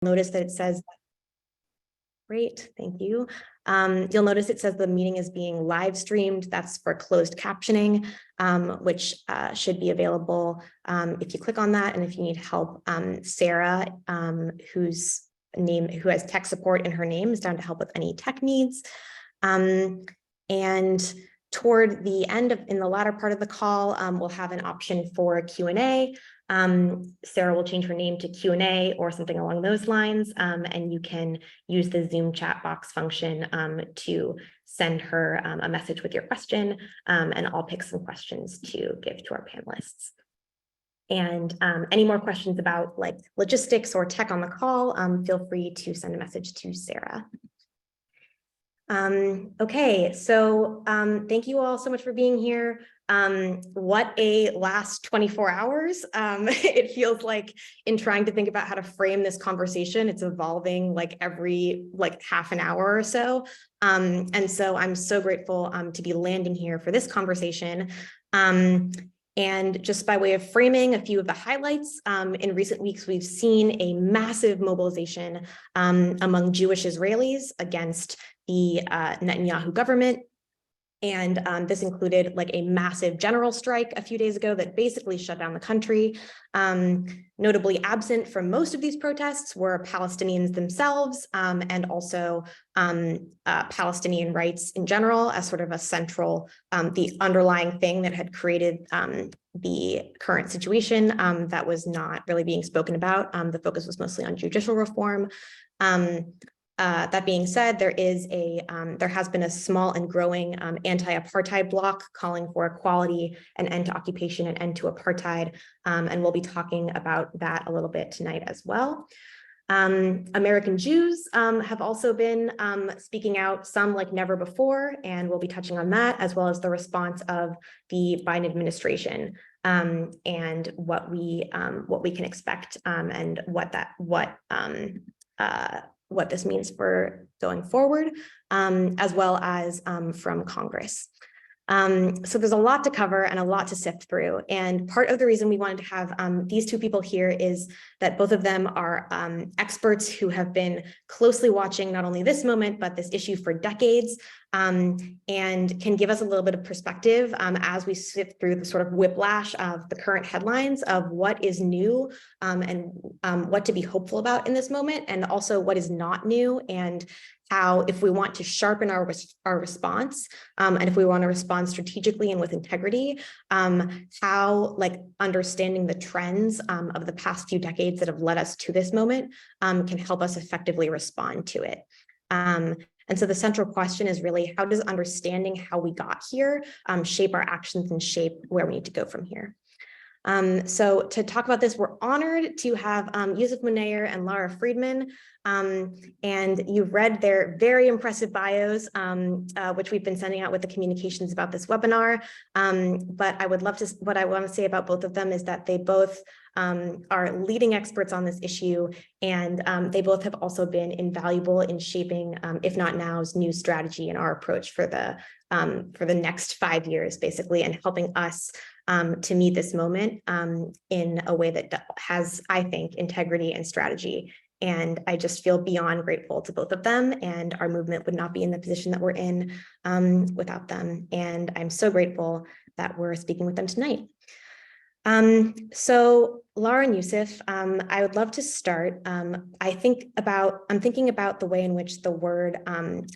notice that it says, great, thank you. You'll notice it says the meeting is being live streamed. That's for closed captioning, which should be available if you click on that. And if you need help, Sarah, who has tech support in her name, is down to help with any tech needs. And toward the end in the latter part of the call, we'll have an option for Q&A. Sarah will change her name to Q&A or something along those lines, and you can use the Zoom chat box function to send her a message with your question, and I'll pick some questions to give to our panelists. And any more questions about like logistics or tech on the call, feel free to send a message to Sarah. Okay, so thank you all so much for being here. What a last 24 hours. It feels like in trying to think about how to frame this conversation, it's evolving like every half an hour or so. And so I'm so grateful to be landing here for this conversation. And just by way of framing a few of the highlights, in recent weeks, we've seen a massive mobilization among Jewish Israelis against the Netanyahu government. And this included like a massive general strike a few days ago that basically shut down the country. Notably absent from most of these protests were Palestinians themselves, and also Palestinian rights in general as sort of a central, the underlying thing that had created the current situation that was not really being spoken about. The focus was mostly on judicial reform. That being said, there has been a small and growing anti-apartheid bloc calling for equality, an end to occupation, and end to apartheid, and we'll be talking about that a little bit tonight as well. American Jews have also been speaking out, some like never before, and we'll be touching on that, as well as the response of the Biden administration and what we can expect and what this means for going forward, as well as from Congress. So there's a lot to cover and a lot to sift through. And part of the reason we wanted to have these two people here is that both of them are experts who have been closely watching not only this moment, but this issue for decades, and can give us a little bit of perspective as we sift through the sort of whiplash of the current headlines of what is new and what to be hopeful about in this moment, and also what is not new, and how, if we want to sharpen our response, and if we want to respond strategically and with integrity, how like understanding the trends of the past few decades that have led us to this moment can help us effectively respond to it. And so the central question is really, how does understanding how we got here shape our actions and shape where we need to go from here? So to talk about this, we're honored to have Yousef Munayyer and Lara Friedman. And you've read their very impressive bios, which we've been sending out with the communications about this webinar. But what I want to say about both of them is that they both are leading experts on this issue, and they both have also been invaluable in shaping, if not now's new strategy and our approach for the next 5 years, basically, and helping us to meet this moment in a way that has, I think, integrity and strategy. And I just feel beyond grateful to both of them, and our movement would not be in the position that we're in without them. And I'm so grateful that we're speaking with them tonight. So Lara and Yousef, I would love to start. I'm thinking about the way in which the word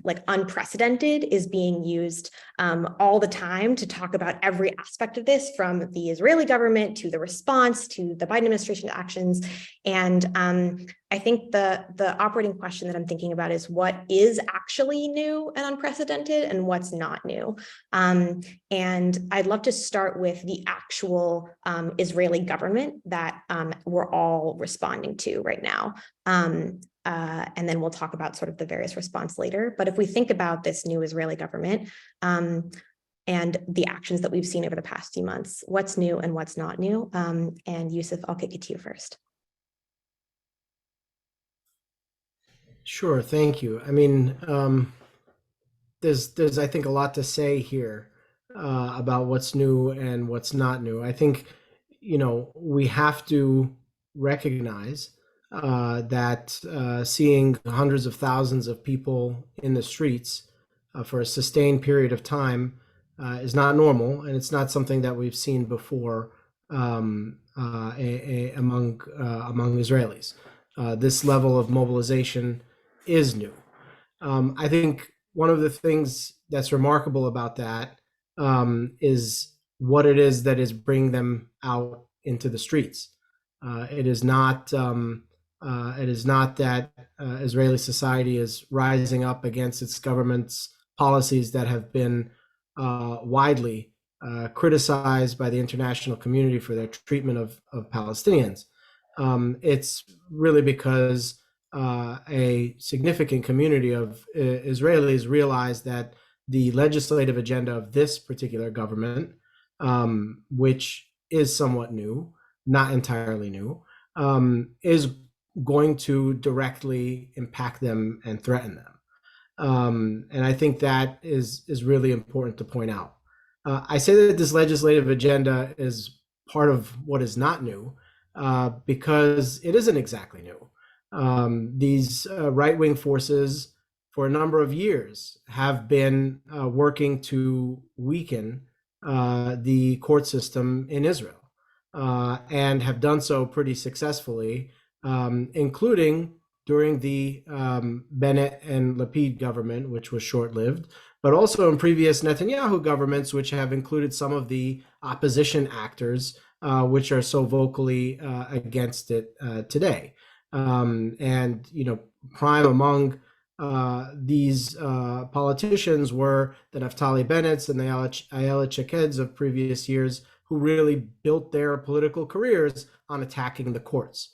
like unprecedented is being used all the time to talk about every aspect of this, from the Israeli government to the response to the Biden administration actions. And I think the operating question that I'm thinking about is what is actually new and unprecedented and what's not new. And I'd love to start with the actual Israeli government that we're all responding to right now. And then we'll talk about sort of the various response later. But if we think about this new Israeli government and the actions that we've seen over the past few months, what's new and what's not new? And Yousef, I'll kick it to you first. Sure, thank you. I mean, there's I think a lot to say here about what's new and what's not new. I think, we have to recognize that seeing hundreds of thousands of people in the streets for a sustained period of time is not normal, and it's not something that we've seen before among Israelis. This level of mobilization is new. I think one of the things that's remarkable about that is what it is that is bringing them out into the streets. It is not. It is not that Israeli society is rising up against its government's policies that have been widely criticized by the international community for their treatment of Palestinians. It's really because a significant community of Israelis realize that the legislative agenda of this particular government, which is somewhat new, not entirely new, is going to directly impact them and threaten them. And I think that is really important to point out. I say that this legislative agenda is part of what is not new because it isn't exactly new. These right-wing forces for a number of years have been working to weaken the court system in Israel and have done so pretty successfully, including during the Bennett and Lapid government, which was short-lived, but also in previous Netanyahu governments, which have included some of the opposition actors, which are so vocally against it today. And, you know, prime among these politicians were the Naftali Bennett's and the Ayelet Shakeds of previous years, who really built their political careers on attacking the courts.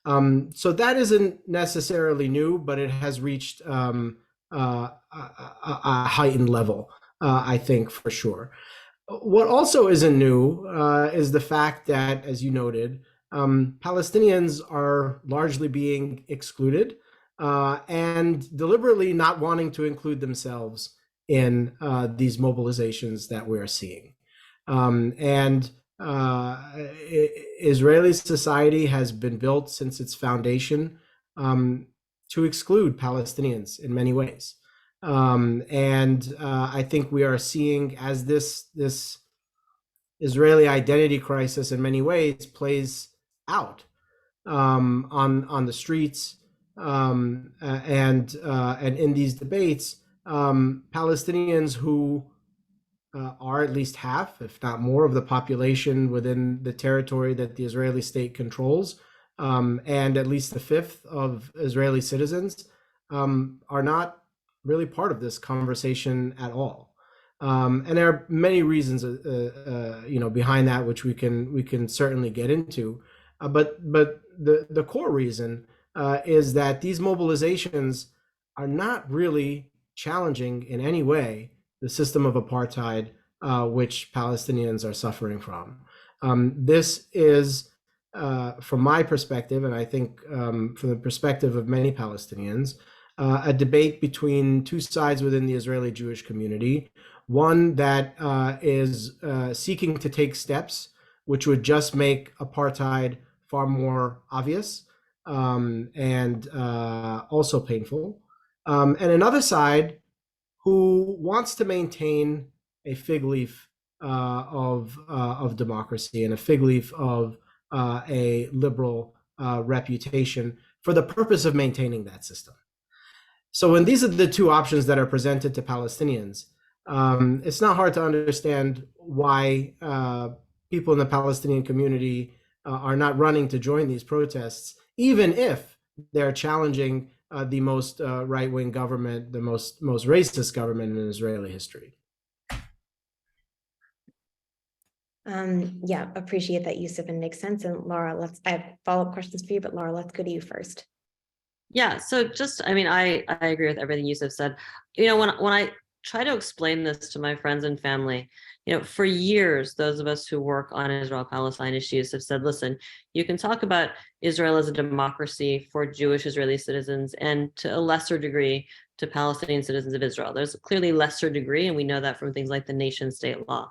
So that isn't necessarily new, but it has reached a heightened level, I think, for sure. What also isn't new is the fact that, as you noted, Palestinians are largely being excluded and deliberately not wanting to include themselves in these mobilizations that we're seeing. Israeli society has been built since its foundation to exclude Palestinians in many ways. I think we are seeing, as this Israeli identity crisis in many ways plays out on the streets and in these debates, Palestinians who are at least half, if not more, of the population within the territory that the Israeli state controls, and at least a fifth of Israeli citizens are not really part of this conversation at all. And there are many reasons, behind that, which we can certainly get into. But the core reason is that these mobilizations are not really challenging in any way the system of apartheid which Palestinians are suffering from. This is, from my perspective, and I think from the perspective of many Palestinians, a debate between two sides within the Israeli Jewish community. One that is seeking to take steps which would just make apartheid far more obvious and also painful. And another side who wants to maintain a fig leaf of democracy and a fig leaf of a liberal reputation for the purpose of maintaining that system. So when these are the two options that are presented to Palestinians, it's not hard to understand why people in the Palestinian community are not running to join these protests, even if they're challenging the most right-wing government, the most racist government in Israeli history. Yeah, appreciate that, Yousef, and makes sense. And Lara, I have follow-up questions for you, but Lara, let's go to you first. Yeah, so I agree with everything Yousef said. When I try to explain this to my friends and family, for years, those of us who work on Israel-Palestine issues have said, listen, you can talk about Israel as a democracy for Jewish Israeli citizens and to a lesser degree to Palestinian citizens of Israel. There's a clearly lesser degree, and we know that from things like the nation state law.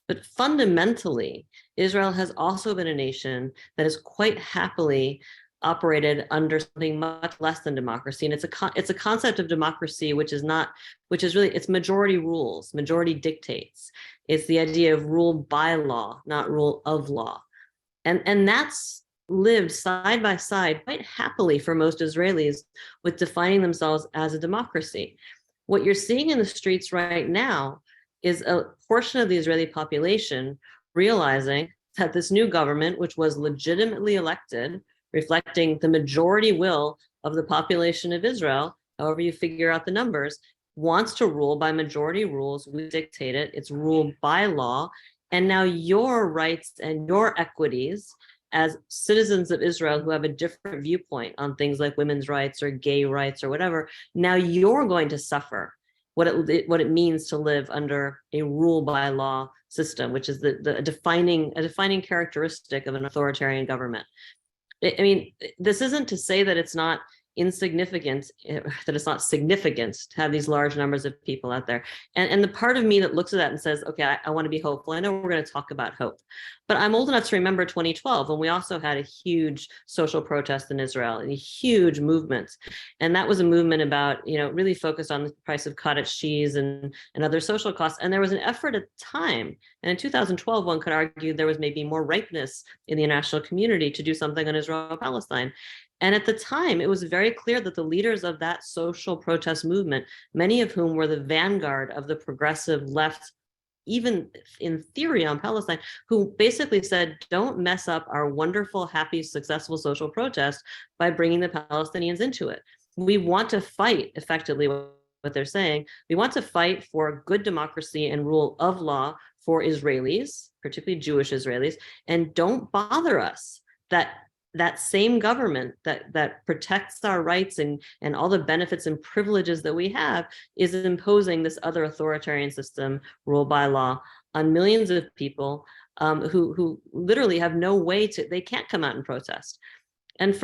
But fundamentally, Israel has also been a nation that has quite happily operated under something much less than democracy. And it's a concept of democracy, which is really, it's majority rules, majority dictates. It's the idea of rule by law, not rule of law. And that's lived side by side quite happily for most Israelis with defining themselves as a democracy. What you're seeing in the streets right now is a portion of the Israeli population realizing that this new government, which was legitimately elected, reflecting the majority will of the population of Israel, however you figure out the numbers, wants to rule by majority rules. We dictate it. It's ruled by law. And now your rights and your equities as citizens of Israel who have a different viewpoint on things like women's rights or gay rights or whatever, now you're going to suffer what it means to live under a rule by law system, which is a defining characteristic of an authoritarian government. I mean, this isn't to say that it's not insignificant, that it's not significant to have these large numbers of people out there. And the part of me that looks at that and says, okay, I want to be hopeful. I know we're going to talk about hope, but I'm old enough to remember 2012 when we also had a huge social protest in Israel, a huge movement. And that was a movement about, really focused on the price of cottage cheese and other social costs. And there was an effort at the time. And in 2012, one could argue there was maybe more ripeness in the international community to do something on Israel-Palestine. And at the time, it was very clear that the leaders of that social protest movement, many of whom were the vanguard of the progressive left, even in theory on Palestine, who basically said, don't mess up our wonderful, happy, successful social protest by bringing the Palestinians into it. We want to fight, effectively, what they're saying. We want to fight for good democracy and rule of law for Israelis, particularly Jewish Israelis, and don't bother us that same government that protects our rights and all the benefits and privileges that we have is imposing this other authoritarian system, rule by law, on millions of people who literally have no way to, they can't come out and protest. And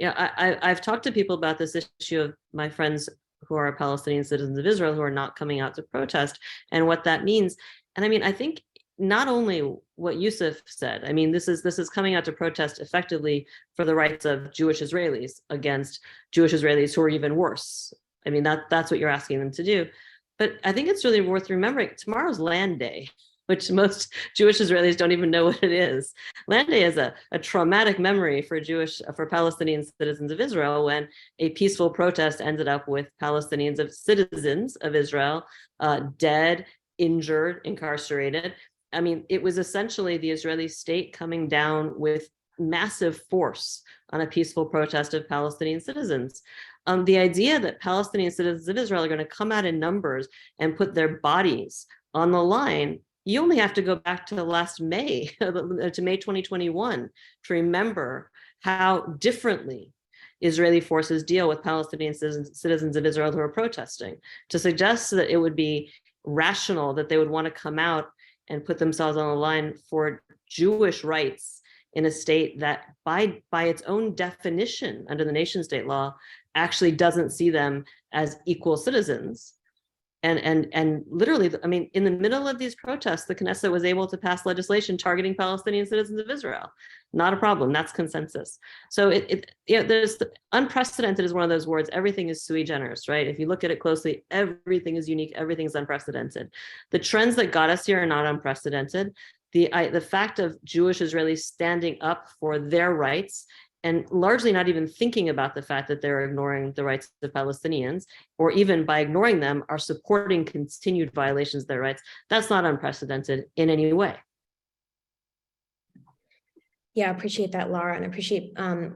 I've talked to people about this issue of my friends who are Palestinian citizens of Israel who are not coming out to protest and what that means. And I mean, I think not only what Yousef said, I mean, this is coming out to protest effectively for the rights of Jewish Israelis against Jewish Israelis who are even worse. I mean, that's what you're asking them to do. But I think it's really worth remembering tomorrow's Land Day, which most Jewish Israelis don't even know what it is. Land Day is a traumatic memory for Palestinian citizens of Israel when a peaceful protest ended up with citizens of Israel dead, injured, incarcerated. I mean, it was essentially the Israeli state coming down with massive force on a peaceful protest of Palestinian citizens. The idea that Palestinian citizens of Israel are going to come out in numbers and put their bodies on the line, you only have to go back to last May, to May 2021, to remember how differently Israeli forces deal with Palestinian citizens of Israel who are protesting. To suggest that it would be rational that they would want to come out and put themselves on the line for Jewish rights in a state that by its own definition under the nation state law actually doesn't see them as equal citizens. And literally, I mean, in the middle of these protests, the Knesset was able to pass legislation targeting Palestinian citizens of Israel. Not a problem. That's consensus. So there's unprecedented is one of those words. Everything is sui generis, right? If you look at it closely, everything is unique. Everything is unprecedented. The trends that got us here are not unprecedented. The fact of Jewish Israelis standing up for their rights and largely not even thinking about the fact that they're ignoring the rights of Palestinians, or even by ignoring them, are supporting continued violations of their rights. That's not unprecedented in any way. Yeah, I appreciate that, Lara, and I appreciate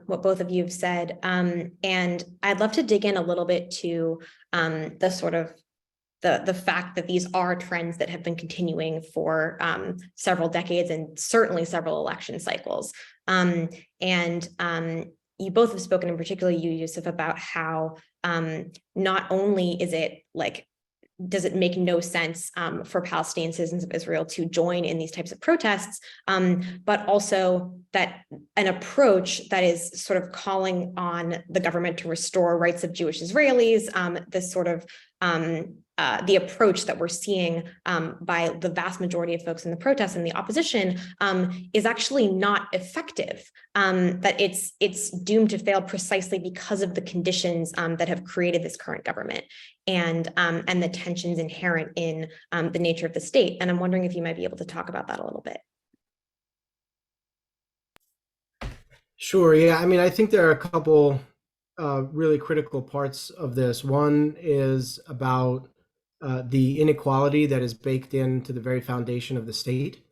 what both of you have said. And I'd love to dig in a little bit to the sort of the fact that these are trends that have been continuing for several decades and certainly several election cycles. You both have spoken, in particular you, Yousef, about how not only is it like, does it make no sense for Palestinian citizens of Israel to join in these types of protests, but also that an approach that is sort of calling on the government to restore rights of Jewish Israelis, this sort of the approach that we're seeing by the vast majority of folks in the protests and the opposition is actually not effective, that it's doomed to fail precisely because of the conditions that have created this current government and the tensions inherent in the nature of the state. And I'm wondering if you might be able to talk about that a little bit. Sure. Yeah. I mean, I think there are a couple really critical parts of this. One is about the inequality that is baked into the very foundation of the state.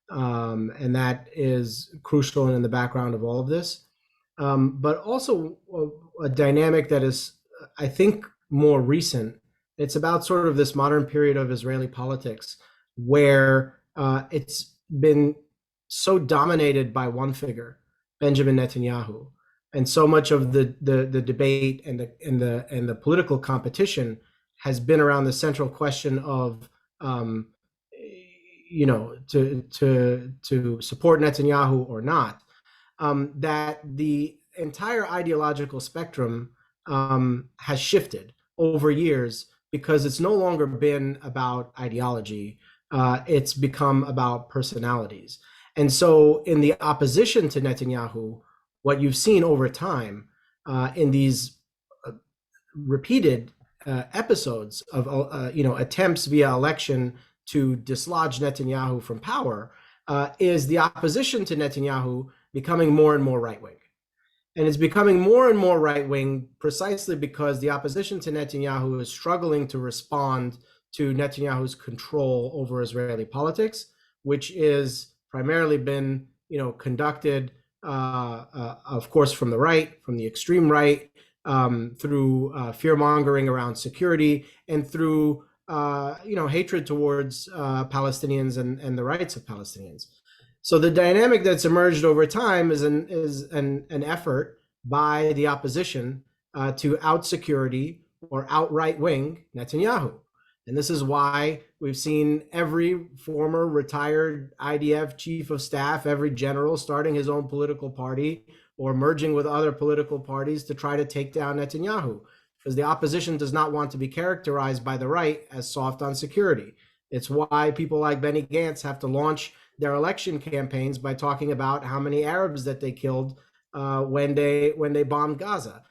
And that is crucial and in the background of all of this. But also a dynamic that is, I think, more recent. It's about sort of this modern period of Israeli politics where it's been so dominated by one figure, Benjamin Netanyahu, and so much of the debate and the political competition has been around the central question of, you know, to support Netanyahu or not. That the entire ideological spectrum has shifted over years because it's no longer been about ideology. It's become about personalities. And so in the opposition to Netanyahu, what you've seen over time in these repeated episodes of you know, attempts via election to dislodge Netanyahu from power is the opposition to Netanyahu becoming more and more right-wing. And it's becoming more and more right-wing precisely because the opposition to Netanyahu is struggling to respond to Netanyahu's control over Israeli politics, which is primarily been, you know, conducted, of course, from the right, from the extreme right, through fear-mongering around security, and through, you know, hatred towards Palestinians and the rights of Palestinians. So the dynamic that's emerged over time is an effort by the opposition to out-security or out-right-wing Netanyahu. And this is why we've seen every former retired IDF chief of staff, every general starting his own political party or merging with other political parties to try to take down Netanyahu, because the opposition does not want to be characterized by the right as soft on security. It's why people like Benny Gantz have to launch their election campaigns by talking about how many Arabs that they killed when they bombed Gaza.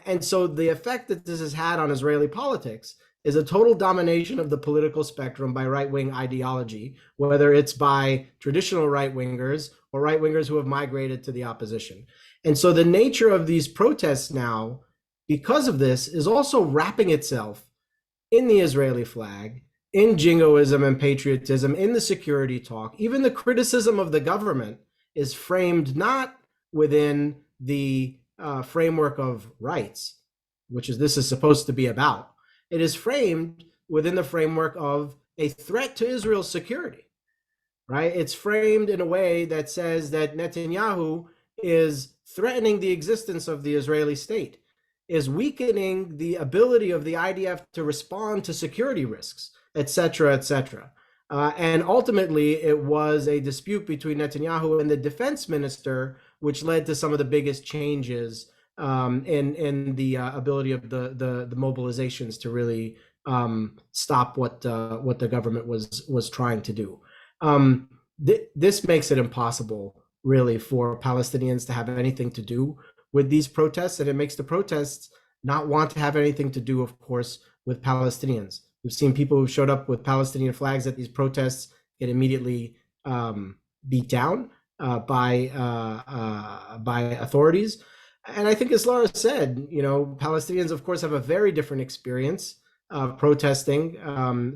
And so the effect that this has had on Israeli politics is a total domination of the political spectrum by right-wing ideology, whether it's by traditional right-wingers or right-wingers who have migrated to the opposition. And so the nature of these protests now, because of this, is also wrapping itself in the Israeli flag, in jingoism and patriotism, in the security talk. Even the criticism of the government is framed not within the framework of rights, which is this is supposed to be about. It is framed within the framework of a threat to Israel's security, right? It's framed in a way that says that Netanyahu is threatening the existence of the Israeli state, is weakening the ability of the IDF to respond to security risks, et cetera, et cetera. And ultimately, it was a dispute between Netanyahu and the defense minister, which led to some of the biggest changes in the ability of the mobilizations to really stop what the government was trying to do. This makes it impossible, really, for Palestinians to have anything to do with these protests, and it makes the protests not want to have anything to do, of course, with Palestinians. We've seen people who showed up with Palestinian flags at these protests get immediately beat down by authorities. And I think, as Lara said, you know, Palestinians, of course, have a very different experience protesting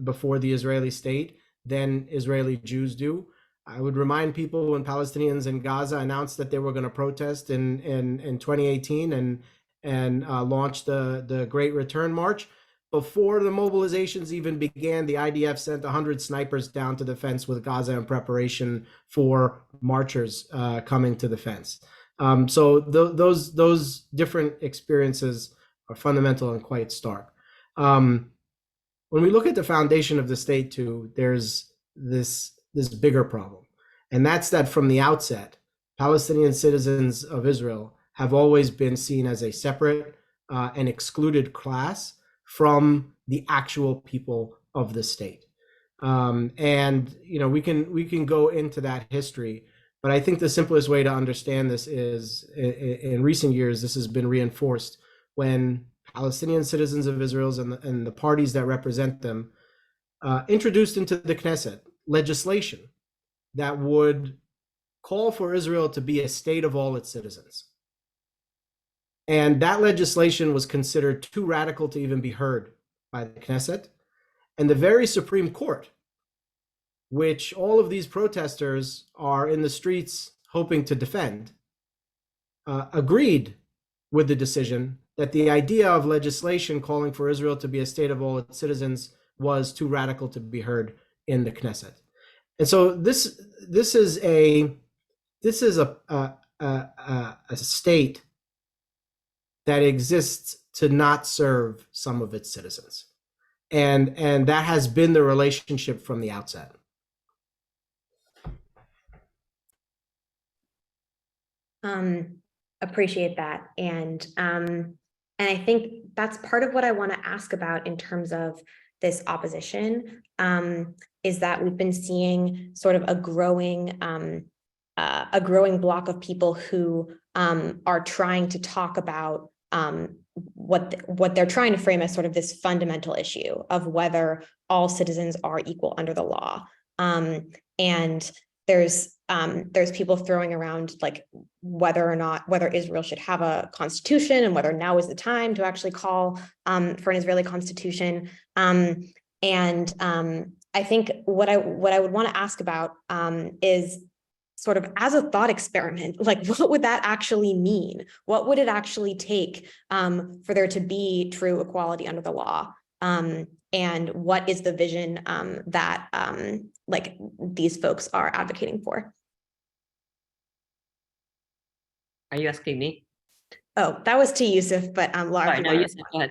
before the Israeli state than Israeli Jews do. I would remind people when Palestinians in Gaza announced that they were going to protest in 2018 and launch the Great Return March. Before the mobilizations even began, the IDF sent 100 snipers down to the fence with Gaza in preparation for marchers coming to the fence. So those different experiences are fundamental and quite stark. When we look at the foundation of the state too, there's this bigger problem. And that's that from the outset, Palestinian citizens of Israel have always been seen as a separate and excluded class from the actual people of the state. And we can go into that history, but I think the simplest way to understand this is in recent years, this has been reinforced when Palestinian citizens of Israel and the parties that represent them introduced into the Knesset legislation that would call for Israel to be a state of all its citizens. And that legislation was considered too radical to even be heard by the Knesset. And the very Supreme Court, which all of these protesters are in the streets hoping to defend, agreed with the decision that the idea of legislation calling for Israel to be a state of all its citizens was too radical to be heard in the Knesset. And so this is a state that exists to not serve some of its citizens. And that has been the relationship from the outset. Appreciate that. And I think that's part of what I want to ask about in terms of this opposition, is that we've been seeing sort of a growing block of people who are trying to talk about what they're trying to frame as sort of this fundamental issue of whether all citizens are equal under the law. And there's people throwing around like whether Israel should have a constitution and whether now is the time to actually call for an Israeli constitution. I think what I would want to ask about is sort of as a thought experiment, like what would that actually mean? What would it actually take for there to be true equality under the law? And what is the vision that like these folks are advocating for? Are you asking me? Oh, that was to Yousef, but Lara. Sorry, no, Yousef, go ahead.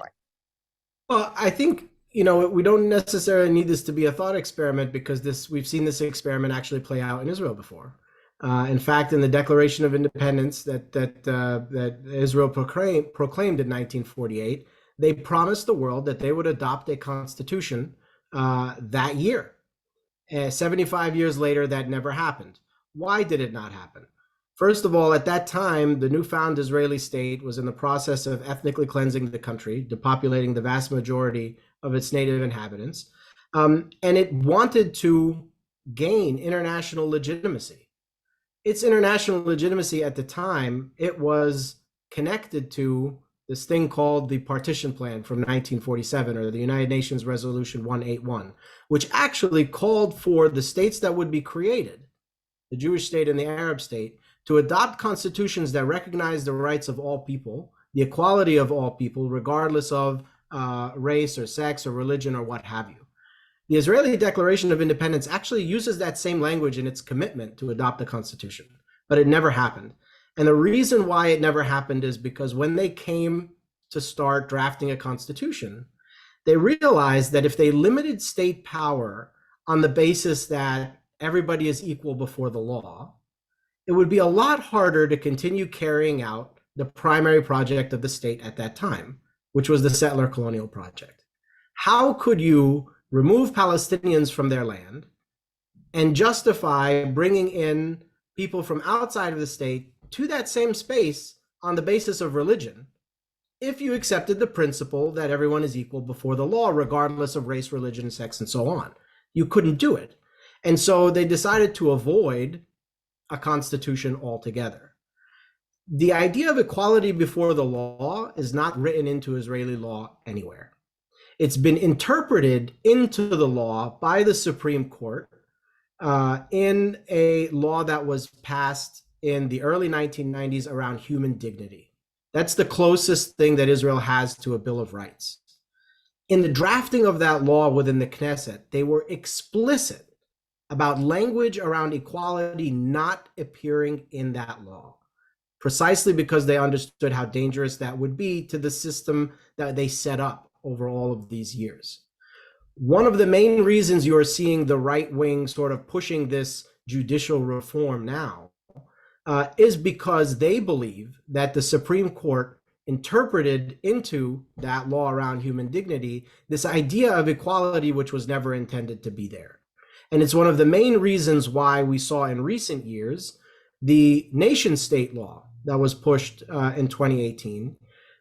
Well, I think we don't necessarily need this to be a thought experiment because we've seen this experiment actually play out in Israel before. In fact, in the Declaration of Independence that Israel proclaimed in 1948, they promised the world that they would adopt a constitution that year. 75 years later, that never happened. Why did it not happen? First of all, at that time, the newfound Israeli state was in the process of ethnically cleansing the country, depopulating the vast majority of its native inhabitants, and it wanted to gain international legitimacy. Its international legitimacy at the time, it was connected to this thing called the Partition Plan from 1947, or the United Nations Resolution 181, which actually called for the states that would be created, the Jewish state and the Arab state, to adopt constitutions that recognize the rights of all people, the equality of all people, regardless of race or sex or religion or what have you. The Israeli Declaration of Independence actually uses that same language in its commitment to adopt the constitution, but it never happened. And the reason why it never happened is because when they came to start drafting a constitution, they realized that if they limited state power on the basis that everybody is equal before the law, it would be a lot harder to continue carrying out the primary project of the state at that time, which was the settler colonial project. How could you remove Palestinians from their land and justify bringing in people from outside of the state to that same space on the basis of religion if you accepted the principle that everyone is equal before the law, regardless of race, religion, sex, and so on? You couldn't do it. And so they decided to avoid a constitution altogether. The idea of equality before the law is not written into Israeli law anywhere. It's been interpreted into the law by the Supreme Court in a law that was passed in the early 1990s around human dignity. That's the closest thing that Israel has to a Bill of Rights. In the drafting of that law within the Knesset, they were explicit about language around equality not appearing in that law, precisely because they understood how dangerous that would be to the system that they set up over all of these years. One of the main reasons you're seeing the right wing sort of pushing this judicial reform now is because they believe that the Supreme Court interpreted into that law around human dignity this idea of equality, which was never intended to be there. And it's one of the main reasons why we saw in recent years the nation state law that was pushed in 2018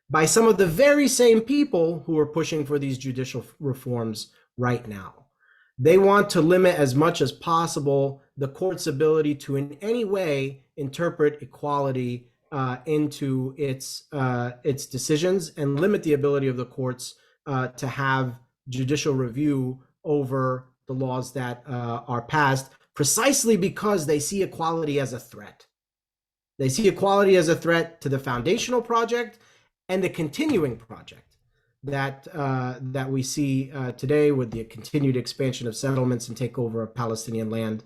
by some of the very same people who are pushing for these judicial reforms right now. They want to limit as much as possible the court's ability to in any way interpret equality into its decisions, and limit the ability of the courts to have judicial review over the laws that are passed, precisely because they see equality as a threat. They see equality as a threat to the foundational project and the continuing project that we see today, with the continued expansion of settlements and takeover of Palestinian land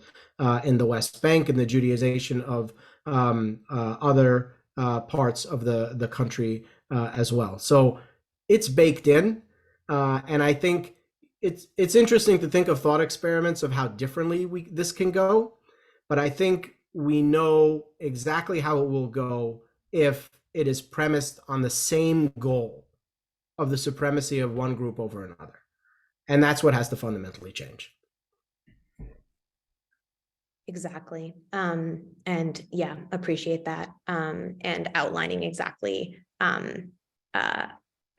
in the West Bank, and the Judaization of other parts of the country as well. So it's baked in, and I think it's interesting to think of thought experiments of how differently this can go, but I think we know exactly how it will go if it is premised on the same goal of the supremacy of one group over another. And that's what has to fundamentally change. Exactly. And yeah, appreciate that. And outlining exactly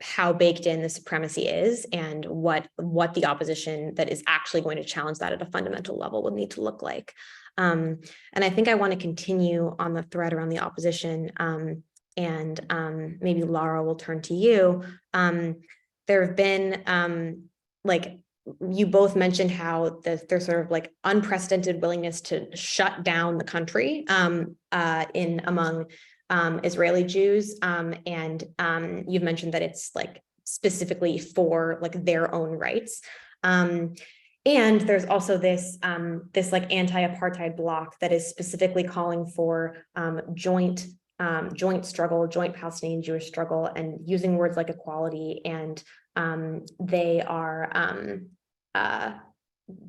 how baked in the supremacy is, and what the opposition that is actually going to challenge that at a fundamental level will need to look like. And I think I want to continue on the thread around the opposition. And maybe Lara, will turn to you. There have been, like, you both mentioned how there's sort of like unprecedented willingness to shut down the country among Israeli Jews, and you've mentioned that it's like specifically for like their own rights. And there's also this like anti-apartheid bloc that is specifically calling for joint struggle, joint Palestinian Jewish struggle, and using words like equality. And they are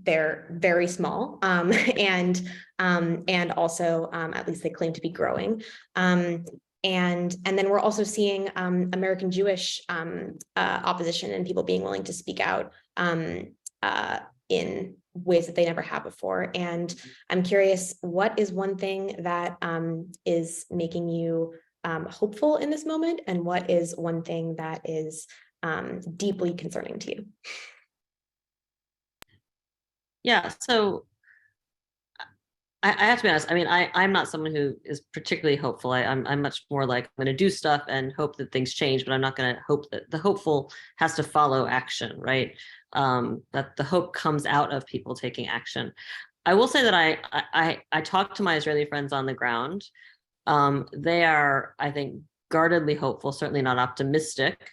they're very small, and also at least they claim to be growing. And then we're also seeing American Jewish opposition, and people being willing to speak out in ways that they never have before. And I'm curious, what is one thing that is making you hopeful in this moment, and what is one thing that is deeply concerning to you? Yeah, so I have to be honest. I mean, I'm not someone who is particularly hopeful. I'm much more like, I'm going to do stuff and hope that things change, but I'm not going to hope that the hopeful has to follow action, right? That the hope comes out of people taking action. I will say that I talk to my Israeli friends on the ground. They are, I think, guardedly hopeful, certainly not optimistic,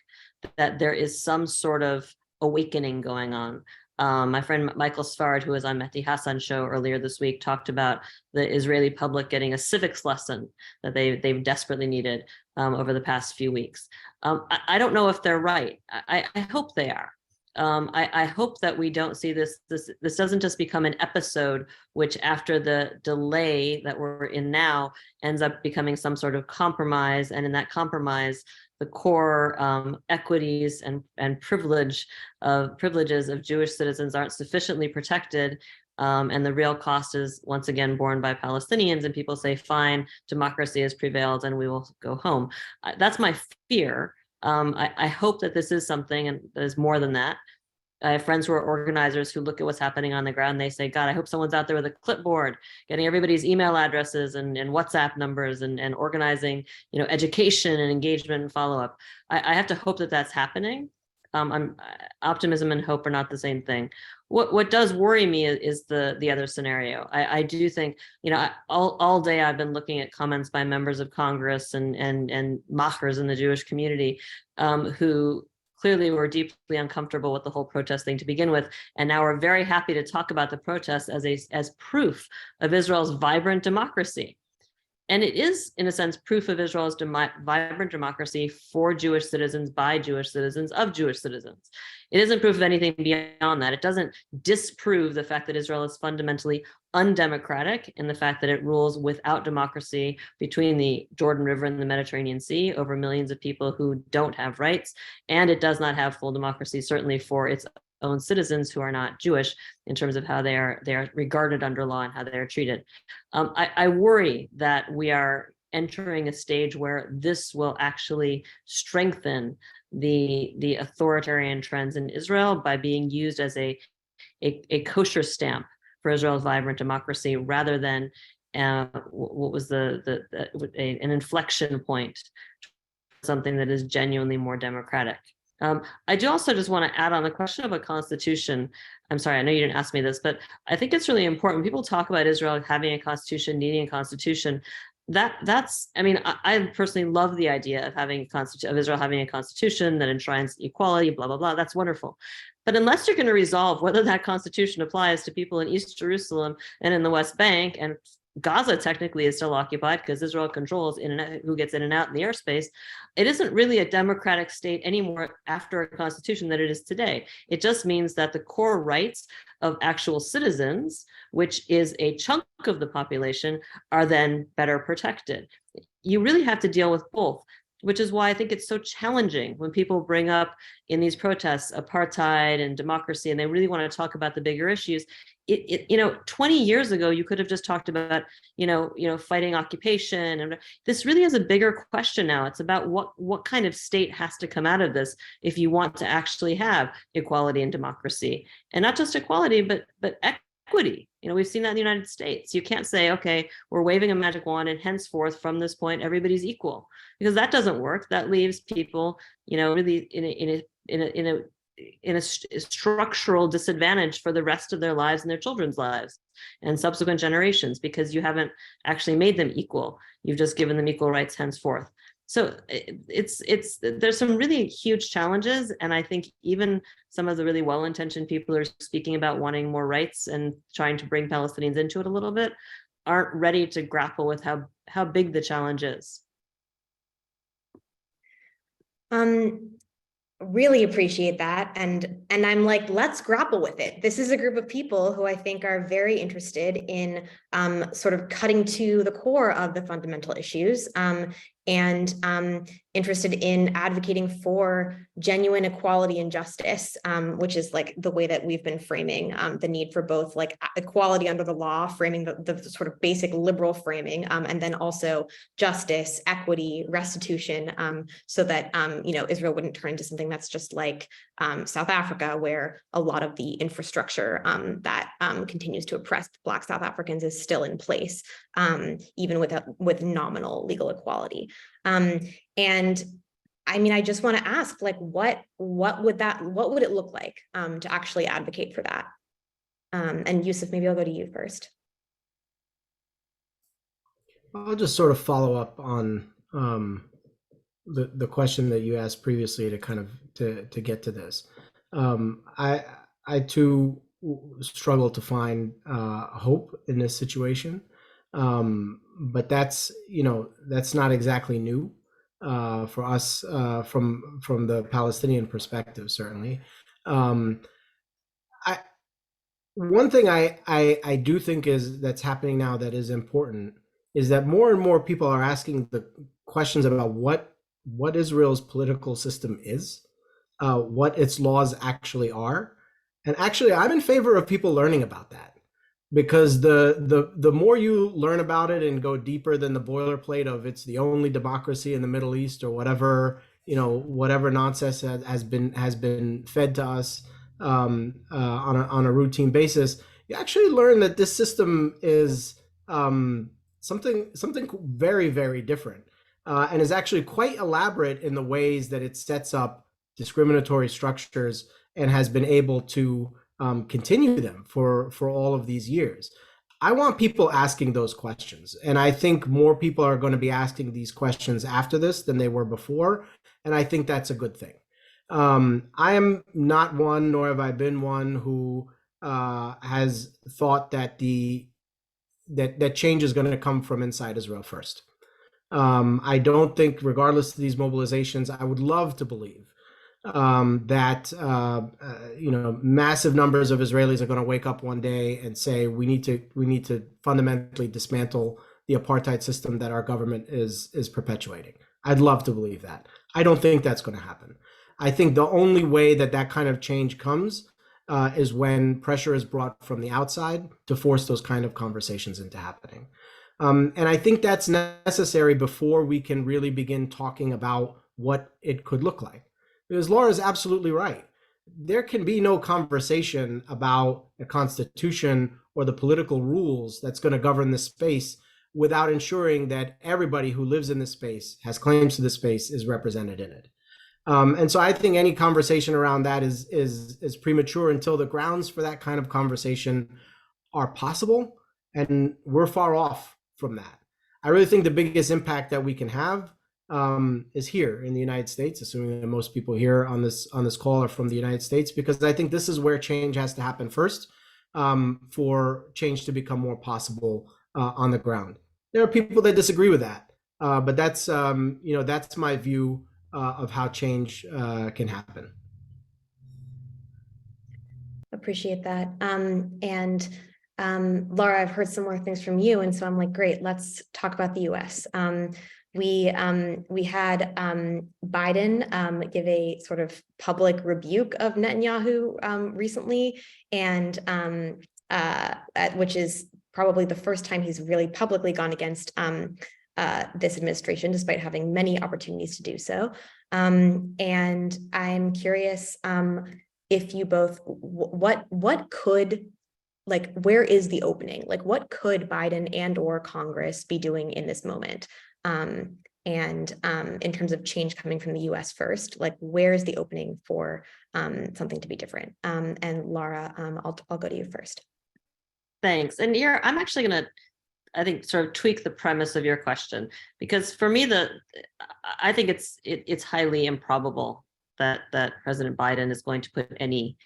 that there is some sort of awakening going on. My friend Michael Sfard, who was on Mehdi Hassan's show earlier this week, talked about the Israeli public getting a civics lesson that they've desperately needed over the past few weeks. I don't know if they're right. I hope they are. I hope that we don't see this doesn't just become an episode, which after the delay that we're in now ends up becoming some sort of compromise. And in that compromise, the core equities and privileges of Jewish citizens aren't sufficiently protected. And the real cost is once again borne by Palestinians, and people say, fine, democracy has prevailed and we will go home. That's my fear. I hope that this is something and that is more than that. I have friends who are organizers who look at what's happening on the ground. They say, God, I hope someone's out there with a clipboard, getting everybody's email addresses and WhatsApp numbers and organizing, education and engagement and follow-up. I have to hope that that's happening. Optimism and hope are not the same thing. What does worry me is the other scenario. I do think, all day I've been looking at comments by members of Congress and machers in the Jewish community who clearly were deeply uncomfortable with the whole protest thing to begin with, and now we're very happy to talk about the protests as proof of Israel's vibrant democracy. And it is, in a sense, proof of Israel's vibrant democracy for Jewish citizens, by Jewish citizens, of Jewish citizens. It isn't proof of anything beyond that. It doesn't disprove the fact that Israel is fundamentally undemocratic in the fact that it rules without democracy between the Jordan River and the Mediterranean Sea over millions of people who don't have rights. And it does not have full democracy, certainly for its own citizens who are not Jewish, in terms of how they are regarded under law and how they are treated. I worry that we are entering a stage where this will actually strengthen the authoritarian trends in Israel by being used as a kosher stamp for Israel's vibrant democracy, rather than what was an inflection point, something that is genuinely more democratic. I do also just want to add on the question of a constitution. I'm sorry, I know you didn't ask me this, but I think it's really important. People talk about Israel having a constitution, needing a constitution. That's, I mean, I personally love the idea of having a constitution, of Israel having a constitution that enshrines equality, blah, blah, blah. That's wonderful. But unless you're going to resolve whether that constitution applies to people in East Jerusalem and in the West Bank, and Gaza technically is still occupied because Israel controls in and out, who gets in and out in the airspace, it isn't really a democratic state anymore after a constitution that it is today. It just means that the core rights of actual citizens, which is a chunk of the population, are then better protected. You really have to deal with both, which is why I think it's so challenging when people bring up in these protests apartheid and democracy, and they really want to talk about the bigger issues. 20 years ago, you could have just talked about, fighting occupation. And this really is a bigger question now. It's about what kind of state has to come out of this if you want to actually have equality and democracy, and not just equality, but equity. We've seen that in the United States. You can't say, okay, we're waving a magic wand and henceforth from this point, everybody's equal, because that doesn't work. That leaves people, really in a structural disadvantage for the rest of their lives and their children's lives and subsequent generations, because you haven't actually made them equal. You've just given them equal rights henceforth. So there's some really huge challenges. And I think even some of the really well-intentioned people who are speaking about wanting more rights and trying to bring Palestinians into it a little bit aren't ready to grapple with how big the challenge is. Really appreciate that. And I'm like, let's grapple with it. This is a group of people who I think are very interested in sort of cutting to the core of the fundamental issues, and interested in advocating for genuine equality and justice, which is like the way that we've been framing the need for both like equality under the law, framing the sort of basic liberal framing, and then also justice, equity, restitution, so that Israel wouldn't turn into something that's just like South Africa, where a lot of the infrastructure that continues to oppress Black South Africans is still in place, even with nominal legal equality. And I mean, I just want to ask, like, what would it look like to actually advocate for that? And Yousef, maybe I'll go to you first. I'll just sort of follow up on the question that you asked previously to kind of to get to this. I too struggle to find hope in this situation, but that's not exactly new for us from the Palestinian perspective, certainly. One thing I do think that's happening now that is important is that more and more people are asking the questions about what Israel's political system is, what its laws actually are. And actually, I'm in favor of people learning about that, because the more you learn about it and go deeper than the boilerplate of it's the only democracy in the Middle East or whatever nonsense has been fed to us on a routine basis, you actually learn that this system is something very, very different, and is actually quite elaborate in the ways that it sets up discriminatory structures and has been able to continue them for all of these years. I want people asking those questions, and I think more people are going to be asking these questions after this than they were before, and I think that's a good thing. I am not one, nor have I been one, who has thought that the that change is going to come from inside Israel first. I don't think, regardless of these mobilizations, I would love to believe that massive numbers of Israelis are going to wake up one day and say we need to fundamentally dismantle the apartheid system that our government is perpetuating. I'd love to believe that. I don't think that's going to happen. I think the only way that kind of change comes is when pressure is brought from the outside to force those kind of conversations into happening. And I think that's necessary before we can really begin talking about what it could look like. Because Laura is absolutely right. There can be no conversation about a constitution or the political rules that's going to govern this space without ensuring that everybody who lives in this space, has claims to this space, is represented in it. And so I think any conversation around that is premature until the grounds for that kind of conversation are possible, and we're far off from that. I really think the biggest impact that we can have is here in the United States, assuming that most people here on this call are from the United States, because I think this is where change has to happen first for change to become more possible on the ground. There are people that disagree with that, but that's that's my view of how change can happen. Appreciate that. Laura, I've heard some more things from you, and so I'm like, great, let's talk about the US. We had Biden give a sort of public rebuke of Netanyahu recently, and which is probably the first time he's really publicly gone against this administration, despite having many opportunities to do so. And I'm curious if you both, what could, like, where is the opening? Like, what could Biden and or Congress be doing in this moment? And in terms of change coming from the US first, like, where is the opening for something to be different? And Lara, I'll go to you first. Thanks. And here, I'm actually going to, I think, sort of tweak the premise of your question, because for me, I think it's highly improbable that President Biden is going to put anything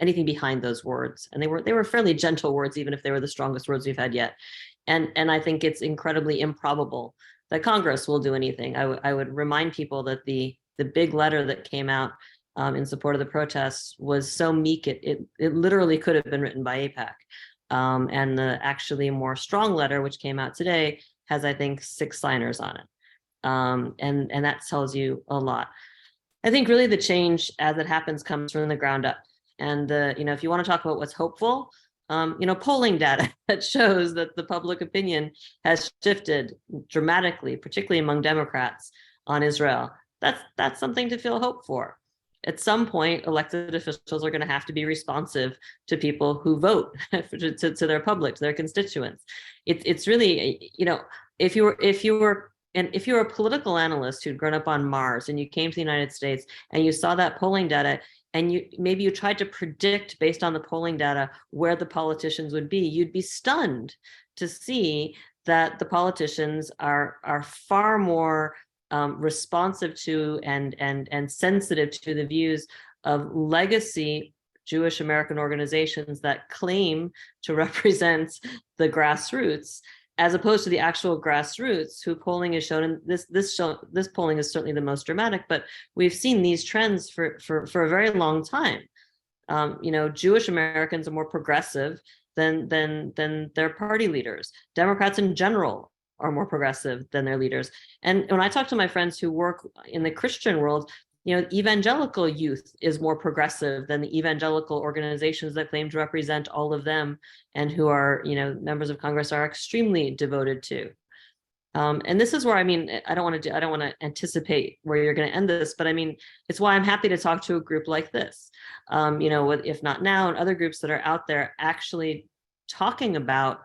behind those words. And they were fairly gentle words, even if they were the strongest words we've had yet. And I think it's incredibly improbable that Congress will do anything. I would remind people that the big letter that came out in support of the protests was so meek, it literally could have been written by AIPAC. And the actually more strong letter, which came out today, has, I think, 6 signers on it. And that tells you a lot. I think really the change as it happens comes from the ground up. And if you want to talk about what's hopeful, polling data that shows that the public opinion has shifted dramatically, particularly among Democrats, on Israel. That's something to feel hope for. At some point, elected officials are going to have to be responsive to people who vote, to their public, to their constituents. It's really, if you were a political analyst who'd grown up on Mars and you came to the United States and you saw that polling data, and you tried to predict based on the polling data where the politicians would be, you'd be stunned to see that the politicians are far more responsive to and sensitive to the views of legacy Jewish American organizations that claim to represent the grassroots, as opposed to the actual grassroots, who polling has shown, and this polling is certainly the most dramatic, but we've seen these trends for a very long time. Jewish Americans are more progressive than their party leaders. Democrats in general are more progressive than their leaders. And when I talk to my friends who work in the Christian world, evangelical youth is more progressive than the evangelical organizations that claim to represent all of them, and who are, members of Congress are extremely devoted to. And this is where, I don't want to anticipate where you're going to end this, but it's why I'm happy to talk to a group like this, if not now, and other groups that are out there actually talking about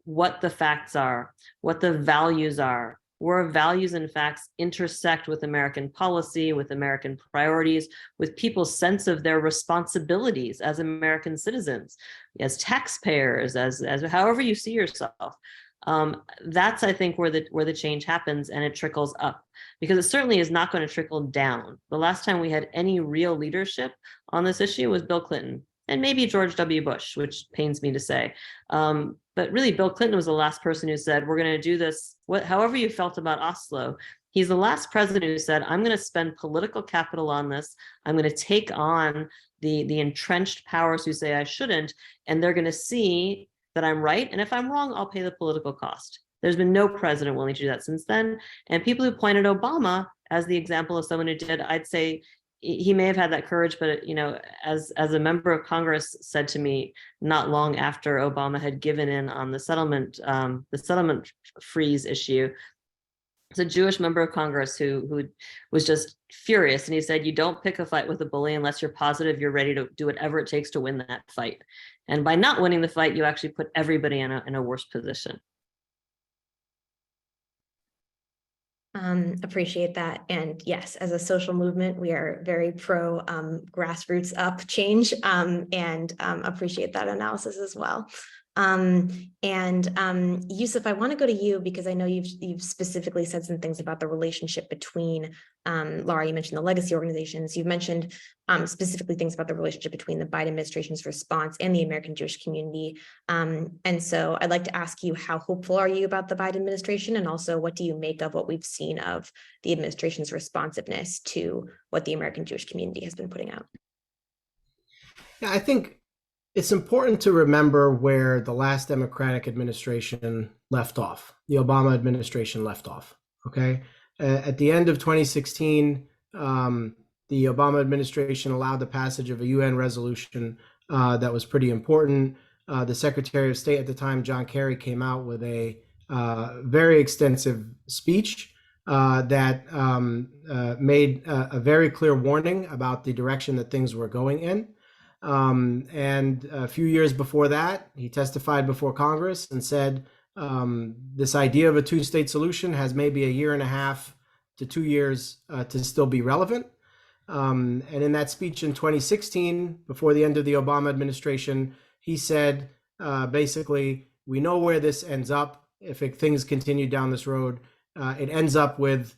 what the facts are, what the values are, where values and facts intersect with American policy, with American priorities, with people's sense of their responsibilities as American citizens, as taxpayers, as however you see yourself. That's, I think, where the change happens, and it trickles up, because it certainly is not going to trickle down. The last time we had any real leadership on this issue was Bill Clinton. and maybe George W. Bush, which pains me to say. But really, Bill Clinton was the last person who said, we're going to do this, however you felt about Oslo. He's the last president who said, I'm going to spend political capital on this. I'm going to take on the entrenched powers who say I shouldn't, and they're going to see that I'm right. And if I'm wrong, I'll pay the political cost. There's been no president willing to do that since then. And people who pointed Obama as the example of someone who did, I'd say he may have had that courage, but as a member of Congress said to me not long after Obama had given in on the settlement freeze issue, it's a Jewish member of Congress who was just furious, and he said, "You don't pick a fight with a bully unless you're positive you're ready to do whatever it takes to win that fight. And by not winning the fight, you actually put everybody in a worse position." Appreciate that. And yes, as a social movement, we are very pro grassroots up change, and appreciate that analysis as well. Yousef, I want to go to you because I know you've specifically said some things about the relationship between, Lara, you mentioned the legacy organizations. You've mentioned specifically things about the relationship between the Biden administration's response and the American Jewish community. And so I'd like to ask you, how hopeful are you about the Biden administration? And also, what do you make of what we've seen of the administration's responsiveness to what the American Jewish community has been putting out? Yeah, I think it's important to remember where the last Democratic administration left off. The Obama administration left off, okay? At the end of 2016, the Obama administration allowed the passage of a UN resolution that was pretty important. The Secretary of State at the time, John Kerry, came out with a very extensive speech that made a very clear warning about the direction that things were going in. And a few years before that, he testified before Congress and said, this idea of a two-state solution has maybe a year and a half to 2 years to still be relevant. And in that speech in 2016, before the end of the Obama administration, he said, basically, we know where this ends up. If things continue down this road, it ends up with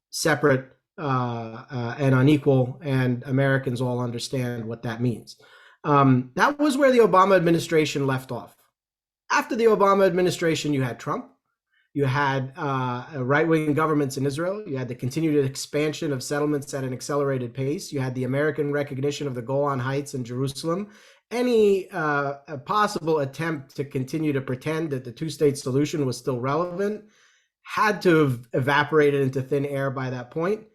separate and unequal, and Americans all understand what that means. That was where the Obama administration left off. After the Obama administration, you had Trump, you had right-wing governments in Israel, you had the continued expansion of settlements at an accelerated pace, you had the American recognition of the Golan Heights in Jerusalem. Any possible attempt to continue to pretend that the two-state solution was still relevant had to have evaporated into thin air by that point.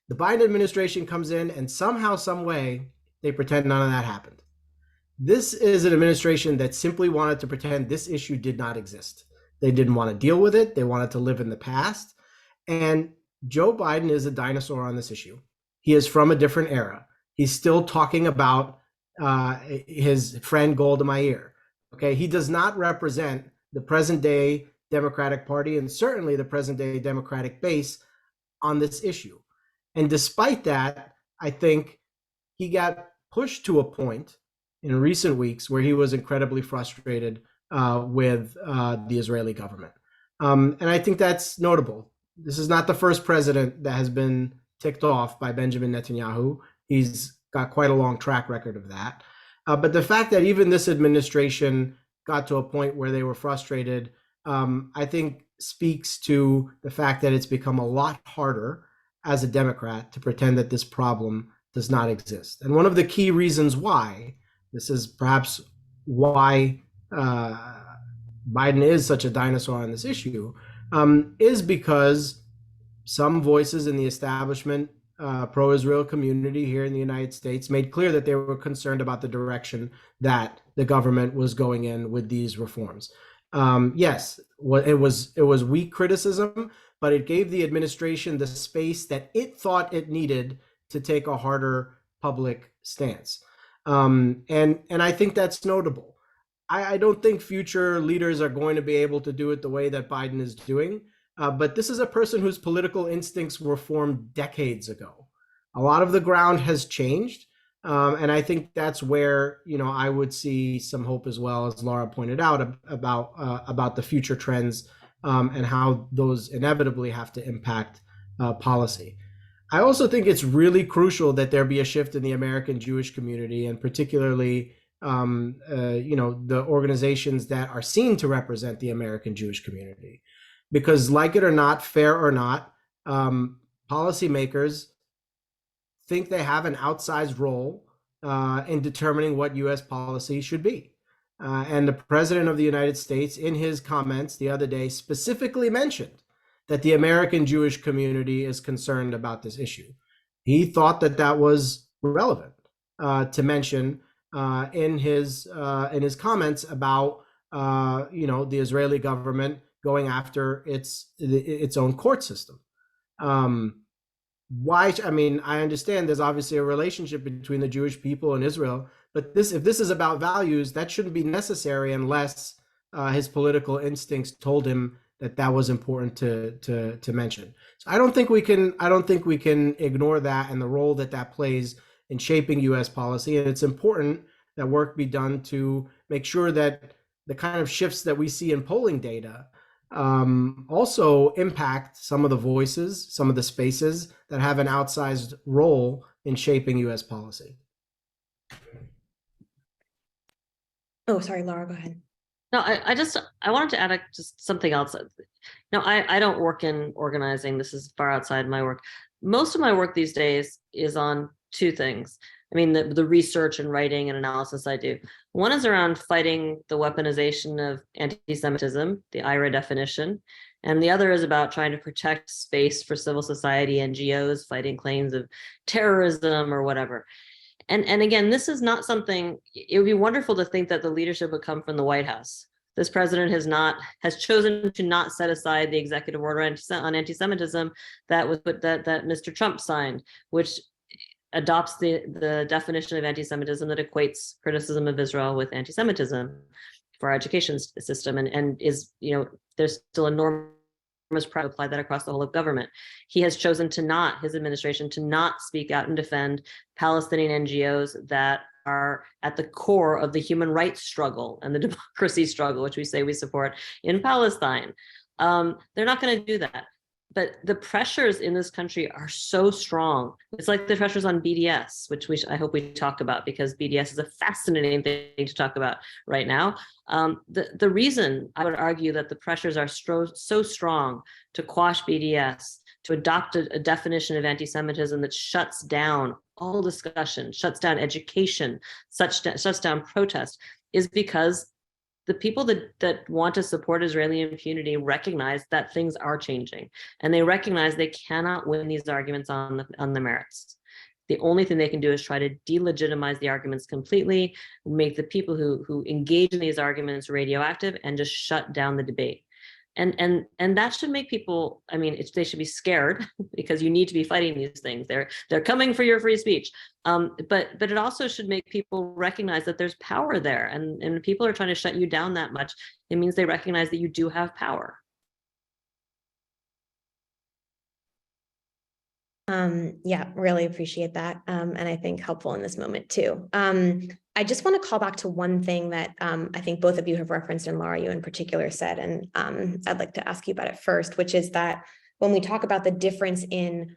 The Biden administration comes in, and somehow, some way, they pretend none of that happened. This is an administration that simply wanted to pretend this issue did not exist. They didn't want to deal with it. They wanted to live in the past. And Joe Biden is a dinosaur on this issue. He is from a different era. He's still talking about his friend Golda Meir. Okay, he does not represent the present-day Democratic Party and certainly the present-day Democratic base on this issue. And despite that, I think he got pushed to a point in recent weeks where he was incredibly frustrated with the Israeli government. And I think that's notable. This is not the first president that has been ticked off by Benjamin Netanyahu. He's got quite a long track record of that. But the fact that even this administration got to a point where they were frustrated, I think speaks to the fact that it's become a lot harder as a Democrat to pretend that this problem does not exist. And one of the key reasons why, this is perhaps why Biden is such a dinosaur on this issue, is because some voices in the establishment pro-Israel community here in the United States made clear that they were concerned about the direction that the government was going in with these reforms. Yes, it was weak criticism, but it gave the administration the space that it thought it needed to take a harder public stance. And I think that's notable. I don't think future leaders are going to be able to do it the way that Biden is doing. But this is a person whose political instincts were formed decades ago. A lot of the ground has changed. And I think that's where, I would see some hope as well, as Lara pointed out, about the future trends and how those inevitably have to impact policy. I also think it's really crucial that there be a shift in the American Jewish community, and particularly, the organizations that are seen to represent the American Jewish community. Because, like it or not, fair or not, policymakers think they have an outsized role in determining what U.S. policy should be. And the President of the United States, in his comments the other day, specifically mentioned that the American Jewish community is concerned about this issue. He thought that that was relevant to mention in his comments about the Israeli government going after its own court system. Why? I mean, I understand there's obviously a relationship between the Jewish people and Israel, but if this is about values, that shouldn't be necessary unless his political instincts told him that was important to mention. So I don't think we can ignore that and the role that plays in shaping U.S. policy. And it's important that work be done to make sure that the kind of shifts that we see in polling data also impact some of the voices, some of the spaces that have an outsized role in shaping U.S. policy. Oh, sorry, Lara, go ahead. No, I wanted to add just something else. No, I don't work in organizing. This is far outside my work. Most of my work these days is on two things. I mean, the research and writing and analysis I do. One is around fighting the weaponization of anti-Semitism, the IRA definition. And the other is about trying to protect space for civil society, NGOs, fighting claims of terrorism or whatever. And again, this is not something, it would be wonderful to think that the leadership would come from the White House. This president has chosen to not set aside the executive order on anti-Semitism that Mr. Trump signed, which adopts the definition of anti-Semitism that equates criticism of Israel with anti-Semitism for our education system, and is, there's still enormous pressure to apply that across the whole of government. He has chosen his administration to not speak out and defend Palestinian NGOs that are at the core of the human rights struggle and the democracy struggle, which we say we support in Palestine. They're not going to do that. But the pressures in this country are so strong. It's like the pressures on BDS, which I hope we talk about, because BDS is a fascinating thing to talk about right now. The reason I would argue that the pressures are so strong to quash BDS, to adopt a definition of anti-Semitism that shuts down all discussion, shuts down education, shuts down protest, is because the people that want to support Israeli impunity recognize that things are changing, and they recognize they cannot win these arguments on the merits. The only thing they can do is try to delegitimize the arguments completely, make the people who engage in these arguments radioactive, and just shut down the debate. And that should make people, I mean, they should be scared, because you need to be fighting these things. They're coming for your free speech. But it also should make people recognize that there's power there. And people are trying to shut you down that much. It means they recognize that you do have power. Yeah, really appreciate that. And I think helpful in this moment too. I just want to call back to one thing that I think both of you have referenced, and Lara, you in particular said, and I'd like to ask you about it first, which is that when we talk about the difference in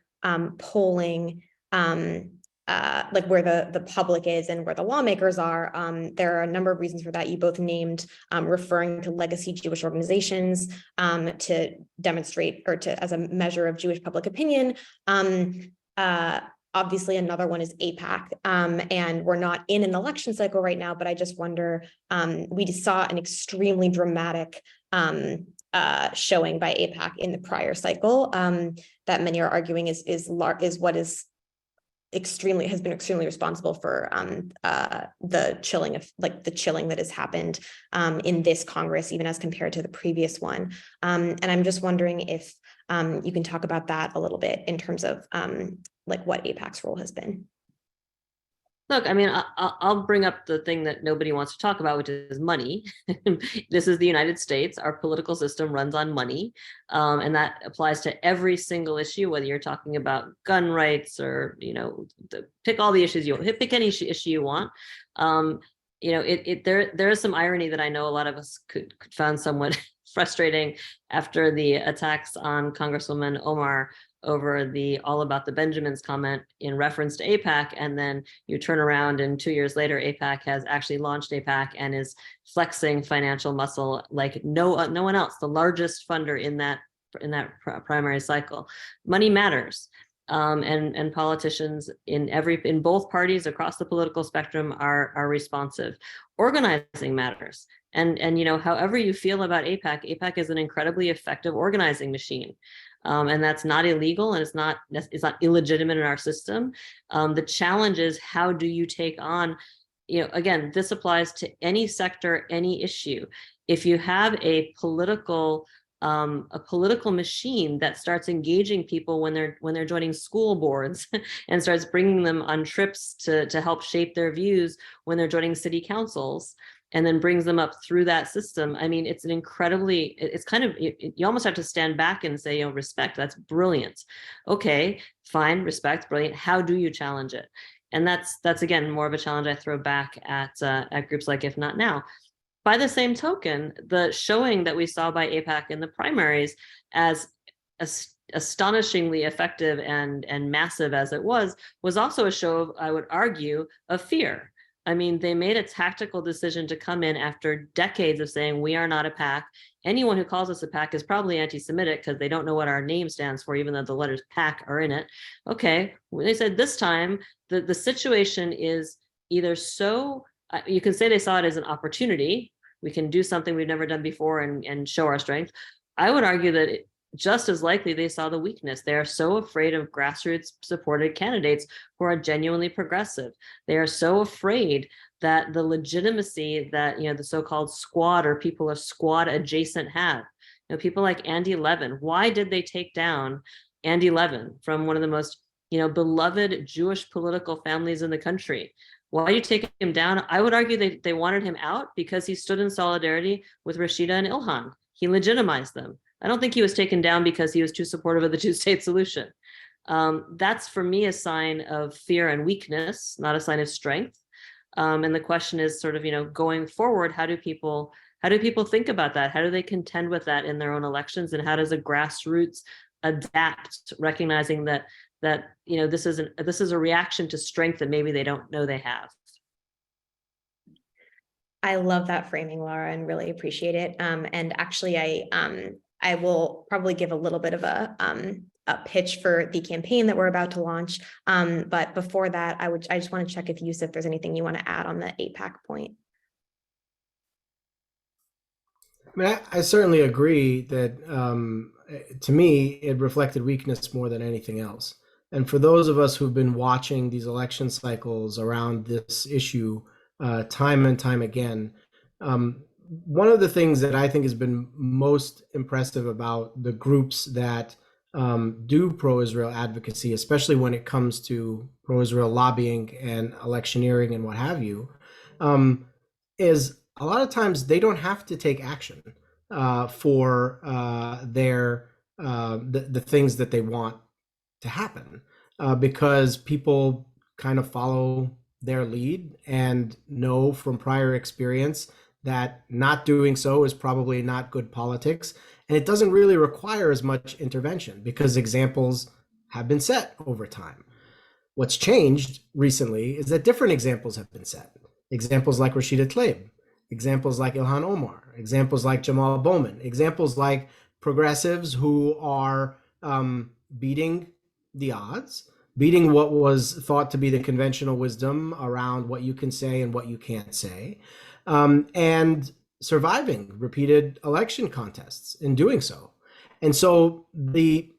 polling, like where the public is and where the lawmakers are, there are a number of reasons for that. You both named referring to legacy Jewish organizations to demonstrate, or as a measure of Jewish public opinion. Obviously, another one is AIPAC, and we're not in an election cycle right now, but I just wonder, we saw an extremely dramatic showing by AIPAC in the prior cycle that many are arguing is what is has been extremely responsible for the chilling that has happened in this Congress, even as compared to the previous one. And I'm just wondering if you can talk about that a little bit in terms of like what AIPAC's role has been. Look, I mean, I'll bring up the thing that nobody wants to talk about, which is money. This is the United States. Our political system runs on money. And that applies to every single issue, whether you're talking about gun rights or, pick all the issues pick any issue you want. There is some irony that I know a lot of us could find somewhat frustrating after the attacks on Congresswoman Omar over the all about the Benjamins comment in reference to AIPAC, and then you turn around and 2 years later, AIPAC has actually launched AIPAC and is flexing financial muscle like no one else, the largest funder in that primary cycle. Money matters. And politicians in both parties across the political spectrum are responsive. Organizing matters. And however you feel about AIPAC is an incredibly effective organizing machine. And that's not illegal, and it's not illegitimate in our system. The challenge is, how do you take on, again, this applies to any sector, any issue. If you have a political machine that starts engaging people when they're joining school boards and starts bringing them on trips to help shape their views when they're joining city councils, and then brings them up through that system. I mean, it's you almost have to stand back and say, respect, that's brilliant. Okay, fine, respect, brilliant. How do you challenge it? And that's again, more of a challenge I throw back at groups like If Not Now. By the same token, the showing that we saw by AIPAC in the primaries, as astonishingly effective and massive as it was also a show of, I would argue, of fear. I mean, they made a tactical decision to come in after decades of saying, we are not a PAC. Anyone who calls us a PAC is probably anti-Semitic because they don't know what our name stands for, even though the letters PAC are in it. Okay, they said this time, the situation is either so, you can say they saw it as an opportunity. We can do something we've never done before and show our strength. I would argue that just as likely they saw the weakness. They are so afraid of grassroots supported candidates who are genuinely progressive. They are so afraid that the legitimacy that the so-called squad or people of squad adjacent have. People like Andy Levin. Why did they take down Andy Levin from one of the most beloved Jewish political families in the country? Why do you take him down? I would argue they wanted him out because he stood in solidarity with Rashida and Ilhan. He legitimized them. I don't think he was taken down because he was too supportive of the two-state solution. That's, for me, a sign of fear and weakness, not a sign of strength. And the question is sort of, going forward, how do people think about that? How do they contend with that in their own elections? And how does a grassroots adapt, recognizing that this is a reaction to strength that maybe they don't know they have? I love that framing, Lara, and really appreciate it. And actually, I will probably give a little bit of a pitch for the campaign that we're about to launch. But before that, I just want to check if Yousef, there's anything you want to add on the AIPAC point. I mean, I certainly agree that to me, it reflected weakness more than anything else. And for those of us who've been watching these election cycles around this issue time and time again, one of the things that I think has been most impressive about the groups that do pro-Israel advocacy, especially when it comes to pro-Israel lobbying and electioneering and what have you, is a lot of times they don't have to take action for the things that they want to happen because people kind of follow their lead and know from prior experience that not doing so is probably not good politics. And it doesn't really require as much intervention because examples have been set over time. What's changed recently is that different examples have been set. Examples like Rashida Tlaib, examples like Ilhan Omar, examples like Jamal Bowman, examples like progressives who are beating the odds, beating what was thought to be the conventional wisdom around what you can say and what you can't say, and surviving repeated election contests in doing so. And so the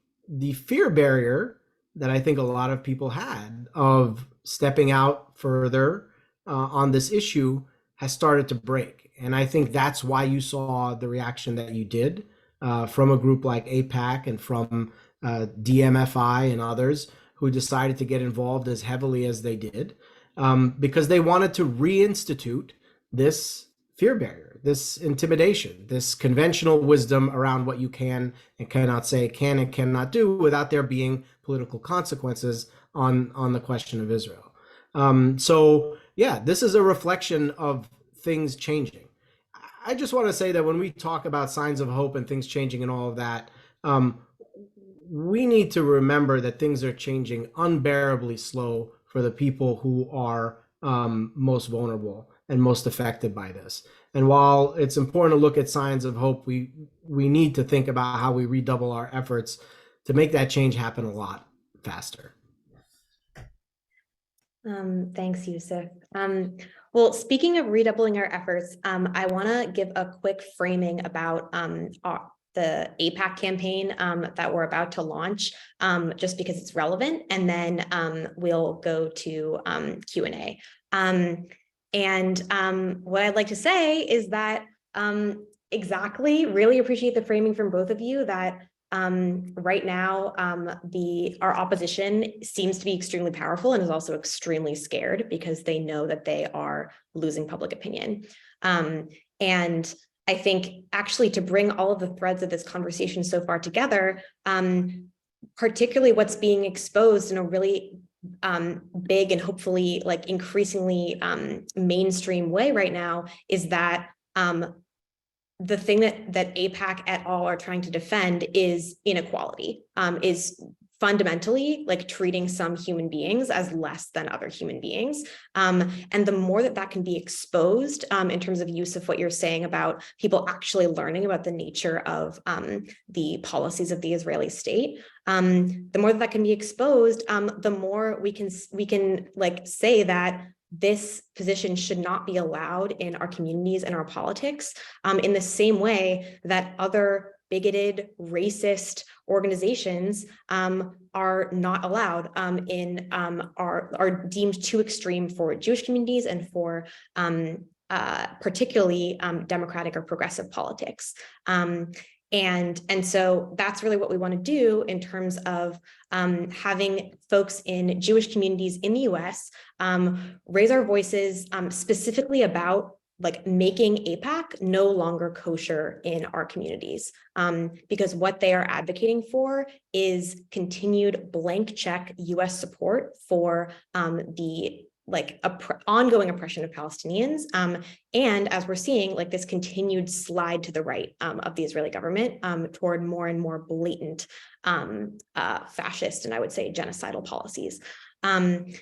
fear barrier that I think a lot of people had of stepping out further on this issue has started to break. And I think that's why you saw the reaction that you did from a group like AIPAC and from DMFI and others who decided to get involved as heavily as they did, because they wanted to reinstitute this fear barrier, this intimidation, this conventional wisdom around what you can and cannot say, can and cannot do without there being political consequences on the question of Israel. So yeah, this is a reflection of things changing. I just want to say that when we talk about signs of hope and things changing and all of that, we need to remember that things are changing unbearably slow for the people who are most vulnerable and most affected by this. And while it's important to look at signs of hope, we need to think about how we redouble our efforts to make that change happen a lot faster. Thanks, Yousef. Well, speaking of redoubling our efforts, I want to give a quick framing about the APAC campaign that we're about to launch, just because it's relevant, and then we'll go to Q&A. What I'd like to say is that really appreciate the framing from both of you, that right now our opposition seems to be extremely powerful and is also extremely scared because they know that they are losing public opinion. And I think actually to bring all of the threads of this conversation so far together, particularly what's being exposed in a really big and hopefully like increasingly mainstream way right now, is that the thing that APAC et al. Are trying to defend is inequality, is fundamentally like treating some human beings as less than other human beings. And the more that can be exposed in terms of use of what you're saying about people actually learning about the nature of the policies of the Israeli state, the more that can be exposed, the more we can like say that this position should not be allowed in our communities and our politics, in the same way that other bigoted, racist organizations are not allowed are deemed too extreme for Jewish communities and for particularly democratic or progressive politics. And so that's really what we want to do in terms of having folks in Jewish communities in the US raise our voices specifically about like making APAC no longer kosher in our communities, because what they are advocating for is continued blank check US support for the ongoing oppression of Palestinians. And as we're seeing, like this continued slide to the right of the Israeli government toward more and more blatant fascist and I would say genocidal policies. And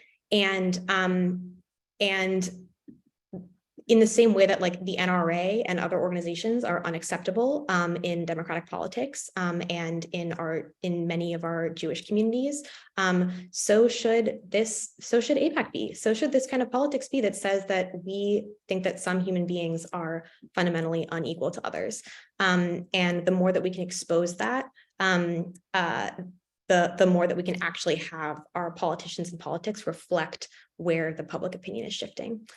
in the same way that like the NRA and other organizations are unacceptable in democratic politics and in many of our Jewish communities, so should APAC be. So should this kind of politics be that says that we think that some human beings are fundamentally unequal to others. And the more that we can expose that, the more that we can actually have our politicians and politics reflect where the public opinion is shifting.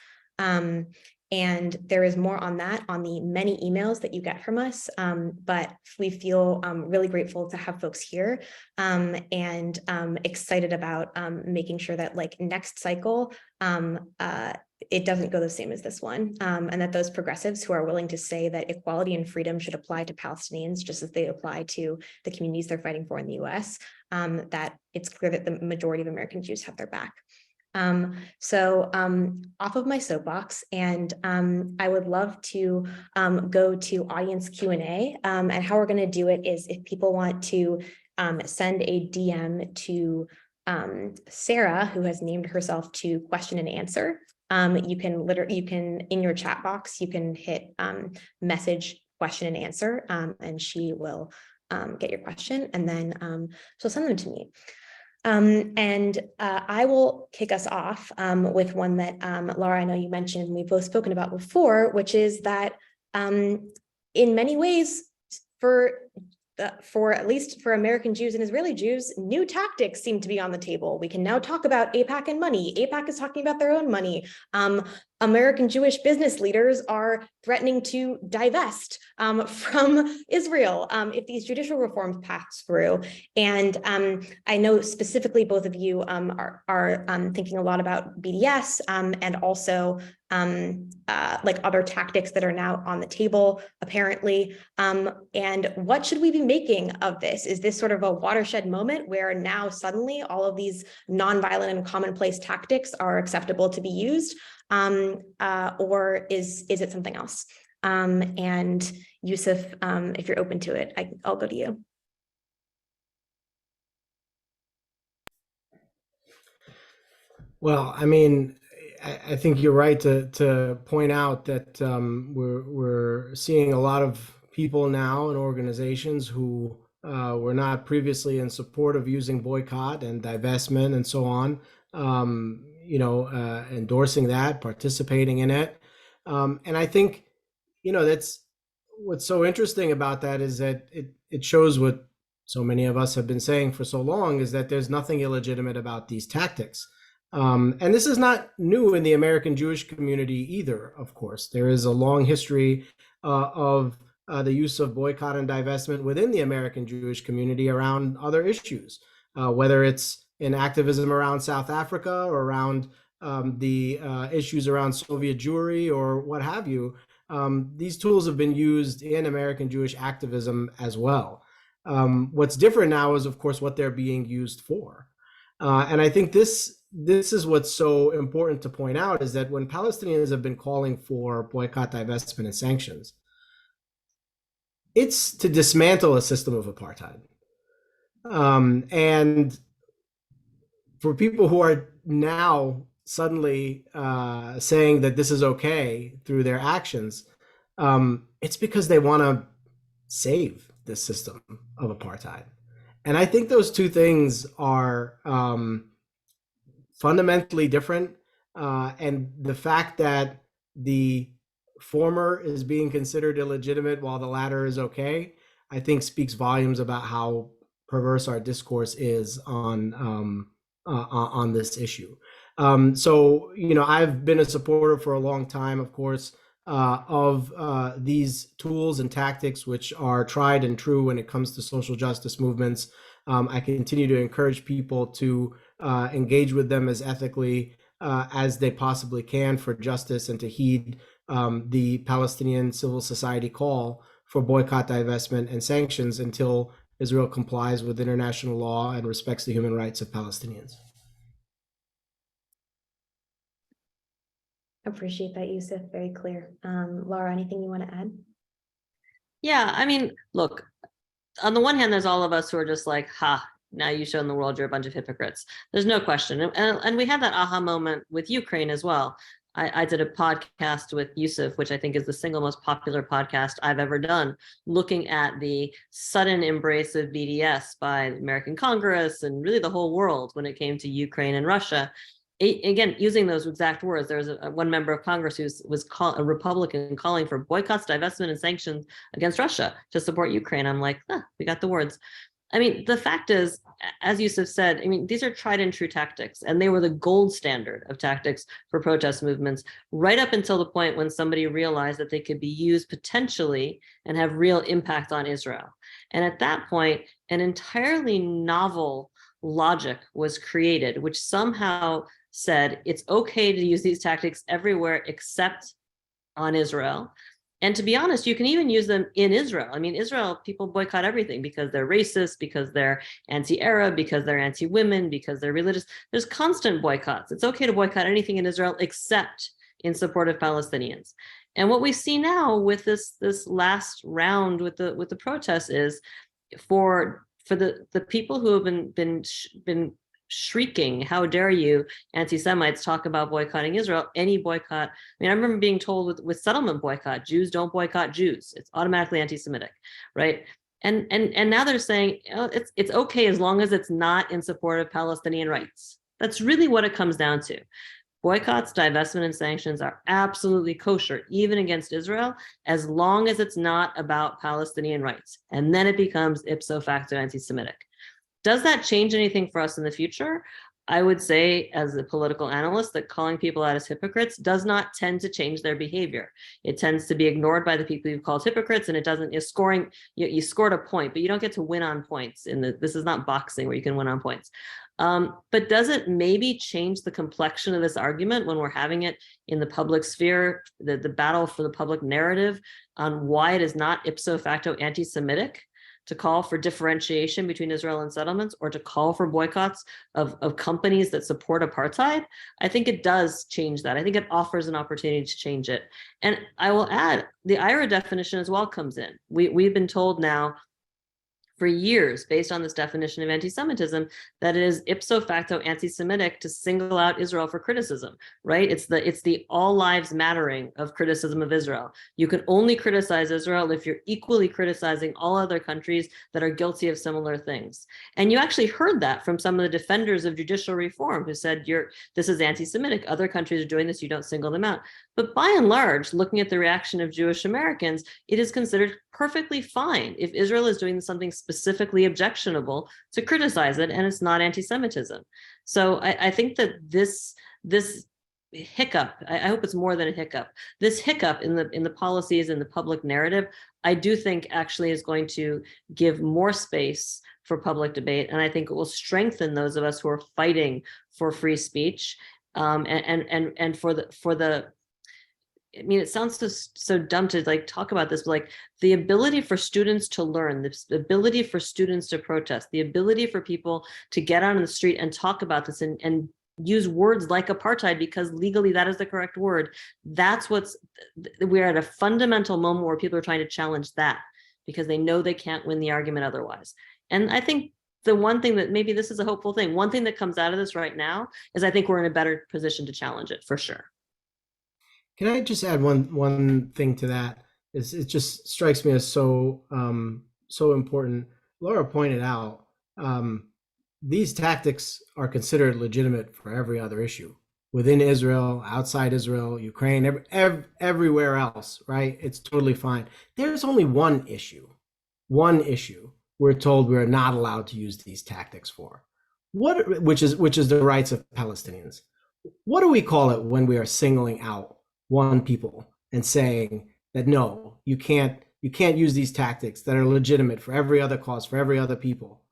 And there is more on that on the many emails that you get from us, but we feel really grateful to have folks here and excited about making sure that like next cycle, it doesn't go the same as this one, and that those progressives who are willing to say that equality and freedom should apply to Palestinians just as they apply to the communities they're fighting for in the US, that it's clear that the majority of American Jews have their back. So off of my soapbox, and I would love to go to audience Q&A, and how we're going to do it is if people want to send a DM to Sarah, who has named herself to question and answer, you can in your chat box, you can hit message question and answer, and she will get your question, and then she'll send them to me. I will kick us off with one that Lara, I know you mentioned, we've both spoken about before, which is that in many ways, for at least for American Jews and Israeli Jews, new tactics seem to be on the table. We can now talk about APAC and money. APAC is talking about their own money. American Jewish business leaders are threatening to divest from Israel if these judicial reforms pass through. And I know specifically both of you are thinking a lot about BDS and also like other tactics that are now on the table, apparently. And what should we be making of this? Is this sort of a watershed moment where now suddenly all of these nonviolent and commonplace tactics are acceptable to be used? Or is it something else? And Yousef, if you're open to it, I'll go to you. Well, I mean, I think you're right to point out that we're seeing a lot of people now and organizations who were not previously in support of using boycott and divestment and so on, endorsing that, participating in it. And I think, that's what's so interesting about that is that it shows what so many of us have been saying for so long, is that there's nothing illegitimate about these tactics. And this is not new in the American Jewish community either, of course. There is a long history of the use of boycott and divestment within the American Jewish community around other issues, whether it's in activism around South Africa or around the issues around Soviet Jewry or what have you. These tools have been used in American Jewish activism as well. What's different now is, of course, what they're being used for. And I think this is what's so important to point out, is that when Palestinians have been calling for boycott, divestment, and sanctions, it's to dismantle a system of apartheid. And for people who are now suddenly saying that this is okay through their actions, it's because they want to save this system of apartheid. And I think those two things are fundamentally different. And the fact that the former is being considered illegitimate while the latter is okay, I think speaks volumes about how perverse our discourse is on this issue. So, I've been a supporter for a long time, of course, of these tools and tactics, which are tried and true when it comes to social justice movements. I continue to encourage people to engage with them as ethically as they possibly can for justice, and to heed the Palestinian civil society call for boycott, divestment, and sanctions until Israel complies with international law and respects the human rights of Palestinians. Appreciate that, Yousef. Very clear. Lara, anything you want to add? Yeah, I mean, look, on the one hand, there's all of us who are just like, ha, now you've shown the world you're a bunch of hypocrites. There's no question. And we had that aha moment with Ukraine as well. I did a podcast with Yousef, which I think is the single most popular podcast I've ever done, looking at the sudden embrace of BDS by the American Congress and really the whole world when it came to Ukraine and Russia. Again, using those exact words, there was one member of Congress who was a Republican calling for boycotts, divestment, and sanctions against Russia to support Ukraine. I'm like, we got the words. I mean, the fact is, as Yousef said, I mean, these are tried and true tactics, and they were the gold standard of tactics for protest movements, right up until the point when somebody realized that they could be used potentially and have real impact on Israel. And at that point, an entirely novel logic was created, which somehow said it's okay to use these tactics everywhere except on Israel. And to be honest, you can even use them in Israel. I mean, Israel, people boycott everything because they're racist, because they're anti-Arab, because they're anti-women, because they're religious. There's constant boycotts. It's okay to boycott anything in Israel except in support of Palestinians. And what we see now with this last round with the protests is for the people who have been shrieking, how dare you, anti-Semites, talk about boycotting Israel, any boycott. I mean, I remember being told with settlement boycott, Jews don't boycott Jews. It's automatically anti-Semitic, right? And now they're saying, oh, it's okay as long as it's not in support of Palestinian rights. That's really what it comes down to. Boycotts, divestment, and sanctions are absolutely kosher, even against Israel, as long as it's not about Palestinian rights. And then it becomes ipso facto anti-Semitic. Does that change anything for us in the future? I would say, as a political analyst, that calling people out as hypocrites does not tend to change their behavior. It tends to be ignored by the people you've called hypocrites, and it doesn't. You're scoring. You scored a point, but you don't get to win on points. This is not boxing where you can win on points. But does it maybe change the complexion of this argument when we're having it in the public sphere, the battle for the public narrative on why it is not ipso facto anti-Semitic to call for differentiation between Israel and settlements, or to call for boycotts of companies that support apartheid? I think it does change that. I think it offers an opportunity to change it. And I will add, the IRA definition as well comes in. We've been told now for years based on this definition of anti-Semitism, that it is ipso facto anti-Semitic to single out Israel for criticism, right? It's the all lives mattering of criticism of Israel. You can only criticize Israel if you're equally criticizing all other countries that are guilty of similar things. And you actually heard that from some of the defenders of judicial reform who said, this is anti-Semitic, other countries are doing this, you don't single them out. But by and large, looking at the reaction of Jewish Americans, it is considered perfectly fine if Israel is doing something specifically objectionable to criticize it, and it's not anti-Semitism. So I think that this hiccup, I hope it's more than a hiccup, this hiccup in the policies and the public narrative, I do think actually is going to give more space for public debate, and I think it will strengthen those of us who are fighting for free speech, and for the I mean, it sounds so dumb to like talk about this, but like the ability for students to learn, the ability for students to protest, the ability for people to get out on the street and talk about this and use words like apartheid because legally that is the correct word. We're at a fundamental moment where people are trying to challenge that because they know they can't win the argument otherwise. And I think the one thing that maybe this is a hopeful thing, one thing that comes out of this right now is I think we're in a better position to challenge it for sure. Can I just add one thing to that? It just strikes me as so important. Laura pointed out these tactics are considered legitimate for every other issue within Israel, outside Israel, Ukraine, everywhere else, right? It's totally fine. There's only one issue we're told we're not allowed to use these tactics for, which is the rights of Palestinians. What do we call it when we are singling out one people and saying that no, you can't use these tactics that are legitimate for every other cause, for every other people,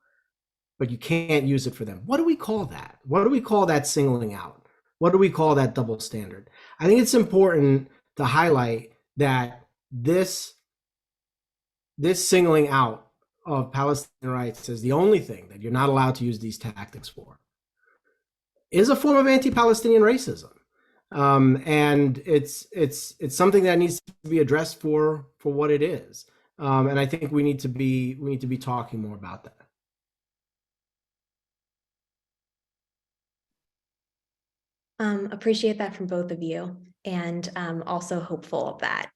but you can't use it for them? What do we call that? What do we call that singling out? What do we call that double standard? I think it's important to highlight that this singling out of Palestinian rights as the only thing that you're not allowed to use these tactics for is a form of anti-Palestinian racism. And it's something that needs to be addressed for what it is. And I think we need to be talking more about that. Appreciate that from both of you, and also hopeful of that.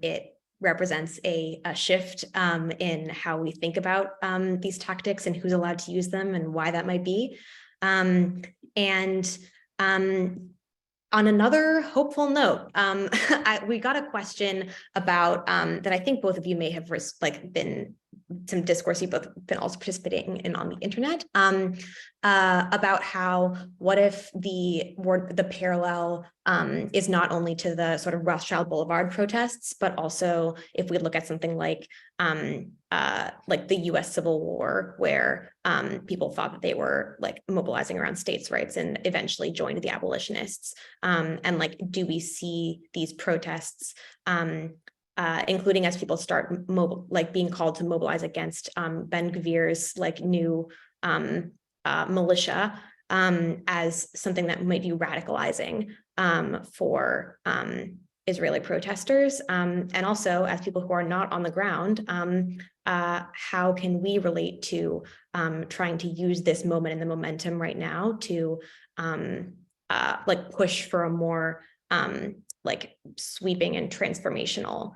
It represents a shift in how we think about these tactics and who's allowed to use them and why that might be. On another hopeful note, we got a question about that I think both of you may have been some discourse you've both been also participating in on the internet about how what if the parallel is not only to the sort of Rothschild Boulevard protests, but also if we look at something like the US Civil War, where people thought that they were like mobilizing around states' rights and eventually joined the abolitionists. And like, do we see these protests, including as people start being called to mobilize against Ben Gvir's like new militia as something that might be radicalizing for Israeli protesters, and also as people who are not on the ground, how can we relate to trying to use this moment and the momentum right now to push for a more sweeping and transformational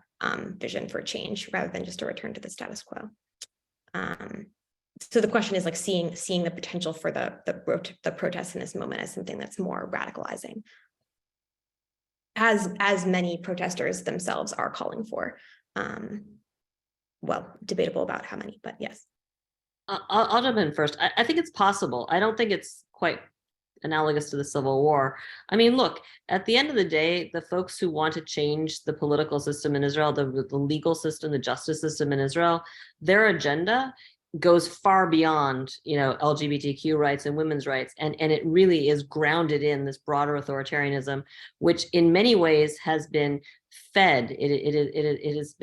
vision for change rather than just a return to the status quo. So the question is like seeing the potential for the protests in this moment as something that's more radicalizing, as many protesters themselves are calling for. Well, debatable about how many, but yes. I'll jump in first. I think it's possible. I don't think it's quite analogous to the Civil War. I mean, look, at the end of the day, the folks who want to change the political system in Israel, the legal system, the justice system in Israel, their agenda goes far beyond, LGBTQ rights and women's rights, and it really is grounded in this broader authoritarianism, which in many ways has been fed. It's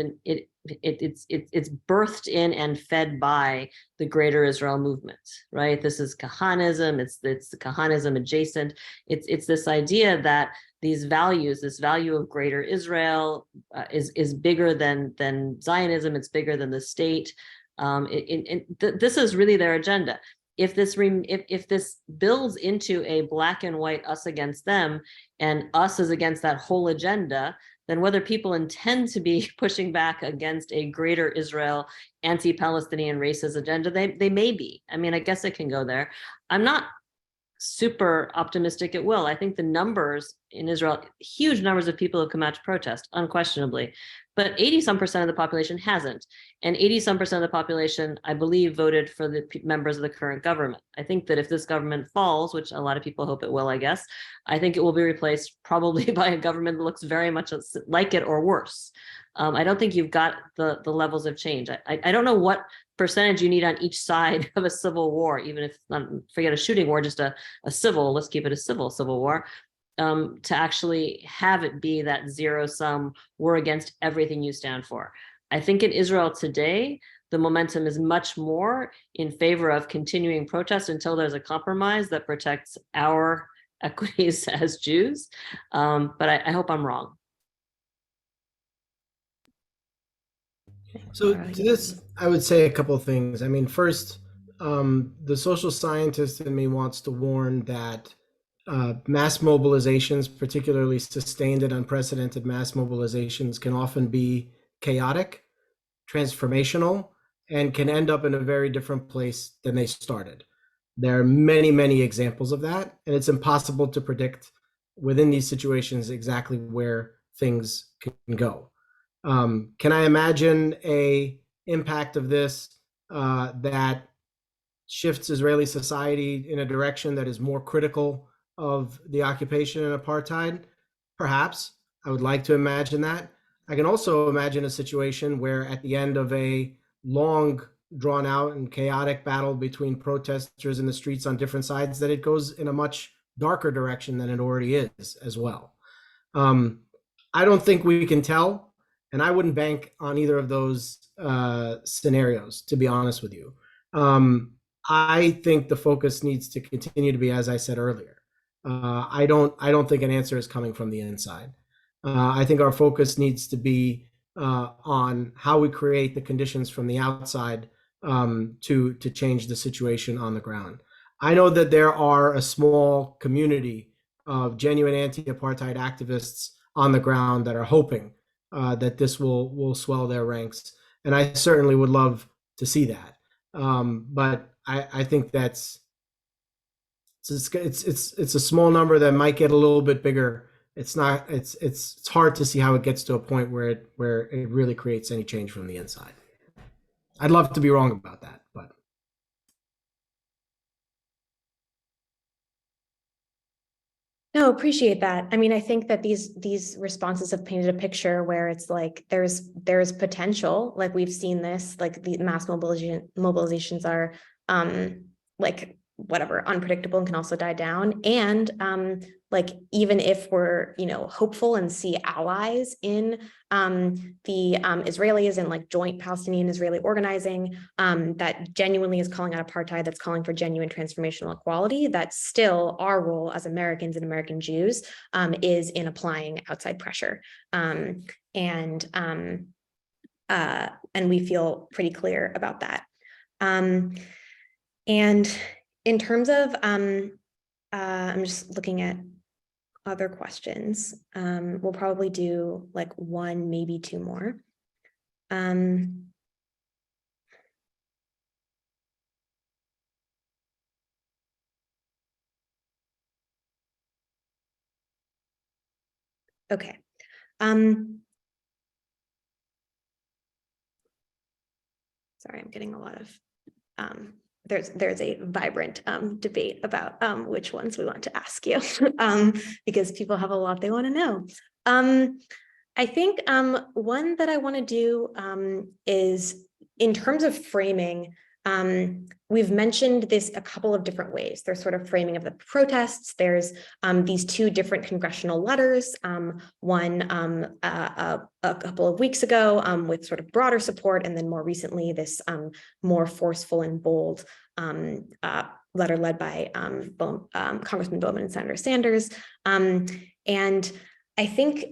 birthed in and fed by the Greater Israel movement, right? This is Kahanism. It's the Kahanism adjacent. It's this idea that these values, this value of Greater Israel, is bigger than Zionism. It's bigger than the state. This is really their agenda. If this builds into a black and white us against them, and us is against that whole agenda, then whether people intend to be pushing back against a greater Israel anti-Palestinian racist agenda, they may be. I mean, I guess it can go there. I'm not super optimistic it will. I think the numbers in Israel, huge numbers of people have come out to protest, unquestionably, but 80-some% of the population hasn't. And 80-some% of the population, I believe, voted for the members of the current government. I think that if this government falls, which a lot of people hope it will, I guess, I think it will be replaced probably by a government that looks very much like it or worse. I don't think you've got the levels of change. I don't know what percentage you need on each side of a civil war, even if not, forget a shooting war, just a civil, let's keep it a civil war, to actually have it be that zero-sum, we're against everything you stand for. I think in Israel today, the momentum is much more in favor of continuing protest until there's a compromise that protects our equities as Jews. But I hope I'm wrong. So to this, I would say a couple of things. I mean, first, the social scientist in me wants to warn that mass mobilizations, particularly sustained and unprecedented mass mobilizations, can often be chaotic, transformational, and can end up in a very different place than they started. There are many, many examples of that, and it's impossible to predict within these situations exactly where things can go. Can I imagine a impact of this that shifts Israeli society in a direction that is more critical of the occupation and apartheid? Perhaps. I would like to imagine that. I can also imagine a situation where at the end of a long, drawn out and chaotic battle between protesters in the streets on different sides, that it goes in a much darker direction than it already is as well. I don't think we can tell. And I wouldn't bank on either of those scenarios, to be honest with you. I think the focus needs to continue to be, as I said earlier. I don't think an answer is coming from the inside. I think our focus needs to be on how we create the conditions from the outside to change the situation on the ground. I know that there are a small community of genuine anti-apartheid activists on the ground that are hoping that this will swell their ranks, and I certainly would love to see that. But I think it's a small number that might get a little bit bigger. It's hard to see how it gets to a point where it really creates any change from the inside. I'd love to be wrong about that, but. No, appreciate that. I mean, I think that these responses have painted a picture where it's like there's potential, like we've seen this, like the mass mobilizations are like whatever, unpredictable and can also die down. And like even if we're, hopeful and see allies in the Israelis and like joint Palestinian-Israeli organizing that genuinely is calling out apartheid, that's calling for genuine transformational equality, that still our role as Americans and American Jews is in applying outside pressure. And we feel pretty clear about that. And in terms of, I'm just looking at other questions. We'll probably do like one, maybe two more. Okay. Sorry, I'm getting a lot of, there's a vibrant debate about which ones we want to ask you because people have a lot they want to know. I think one that I want to do is in terms of framing. We've mentioned this a couple of different ways. There's sort of framing of the protests. There's these two different congressional letters, one a couple of weeks ago with sort of broader support, and then more recently this more forceful and bold letter led by Congressman Bowman and Senator Sanders. And I think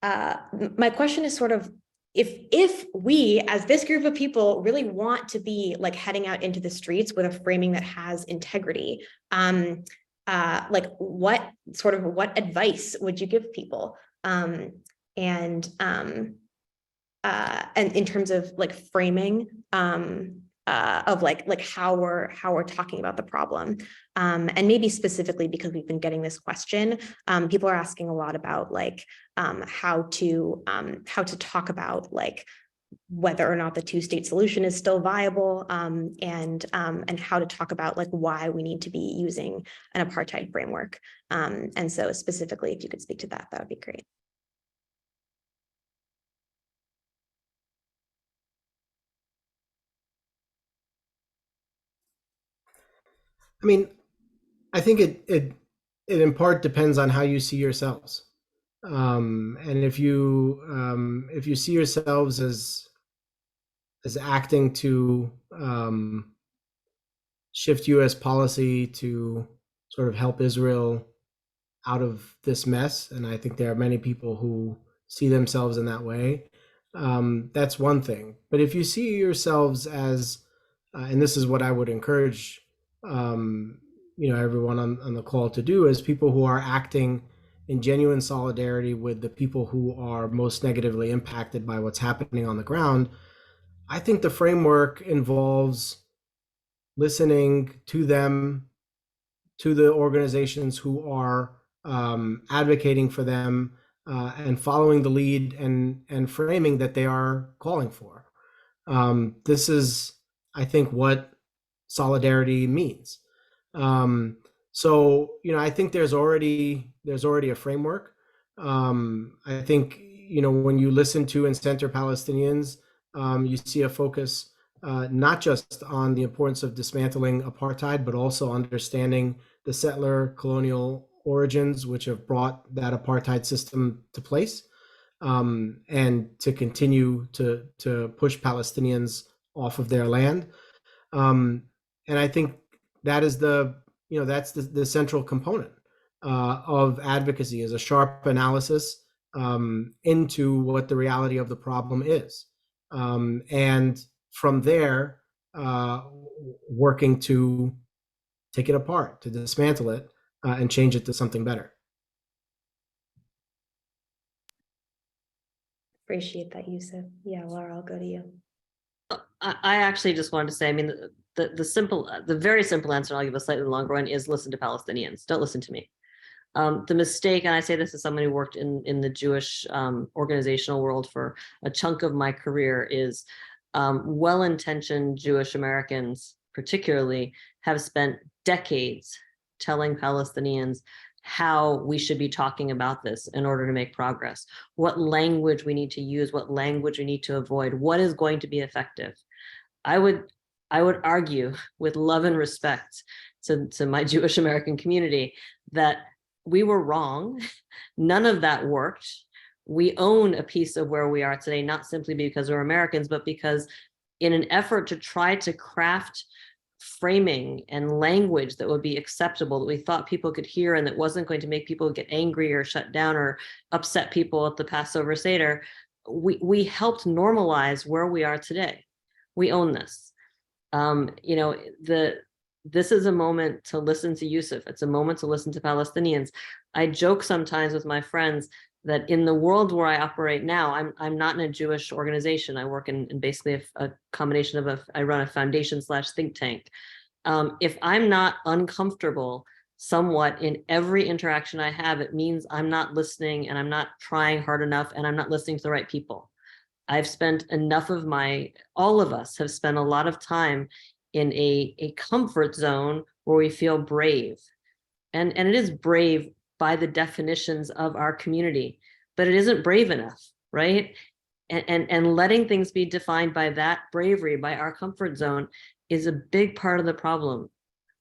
my question is sort of if we, as this group of people, really want to be like heading out into the streets with a framing that has integrity, like what advice would you give people? And in terms of like framing of like how we're talking about the problem, and maybe specifically because we've been getting this question, people are asking a lot about like how to talk about like whether or not the two-state solution is still viable, and how to talk about like why we need to be using an apartheid framework. And so specifically, if you could speak to that, that would be great. I mean, I think it in part depends on how you see yourselves, and if you see yourselves as acting to shift U.S. policy to sort of help Israel out of this mess, and I think there are many people who see themselves in that way. That's one thing. But if you see yourselves as, and this is what I would encourage, everyone on the call to do, as people who are acting in genuine solidarity with the people who are most negatively impacted by what's happening on the ground, I think the framework involves listening to them, to the organizations who are advocating for them, and following the lead and framing that they are calling for. This is, I think, what solidarity means. So, I think there's already a framework. I think, when you listen to and center Palestinians, you see a focus not just on the importance of dismantling apartheid, but also understanding the settler colonial origins, which have brought that apartheid system to place, and to continue to push Palestinians off of their land. And I think that is that's the central component of advocacy, is a sharp analysis into what the reality of the problem is, and from there, working to take it apart, to dismantle it, and change it to something better. Appreciate that, Yousef. Yeah, Lara, I'll go to you. I actually just wanted to say, I mean, the very simple answer, and I'll give a slightly longer one, is listen to Palestinians. Don't listen to me. The mistake, and I say this as someone who worked in the Jewish organizational world for a chunk of my career, is well-intentioned Jewish Americans, particularly, have spent decades telling Palestinians how we should be talking about this in order to make progress, what language we need to use, what language we need to avoid, what is going to be effective. I would argue, with love and respect to my Jewish American community, that we were wrong. None of that worked. We own a piece of where we are today, not simply because we're Americans, but because in an effort to try to craft framing and language that would be acceptable, that we thought people could hear and that wasn't going to make people get angry or shut down or upset people at the Passover Seder, we helped normalize where we are today. We own this. This is a moment to listen to Yousef. It's a moment to listen to Palestinians. I joke sometimes with my friends that in the world where I operate now, I'm not in a Jewish organization. I work in basically a combination of I run a foundation / think tank. If I'm not uncomfortable somewhat in every interaction I have, it means I'm not listening and I'm not trying hard enough and I'm not listening to the right people. I've spent enough of all of us have spent a lot of time in a comfort zone where we feel brave. And it is brave by the definitions of our community, but it isn't brave enough, right? And letting things be defined by that bravery, by our comfort zone, is a big part of the problem.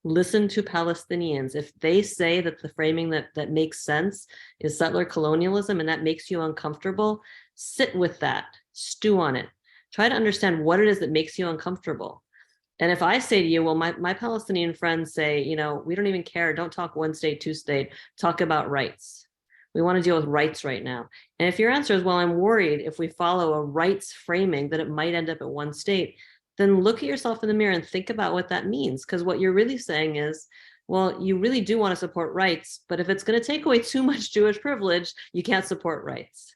Listen to Palestinians. If they say that the framing that makes sense is settler colonialism and that makes you uncomfortable, sit with that, stew on it. Try to understand what it is that makes you uncomfortable. And if I say to you, well, my Palestinian friends say, we don't even care, don't talk one state, two state, talk about rights. We want to deal with rights right now. And if your answer is, well, I'm worried if we follow a rights framing that it might end up at one state, then look at yourself in the mirror and think about what that means. Because what you're really saying is, well, you really do want to support rights, but if it's going to take away too much Jewish privilege, you can't support rights.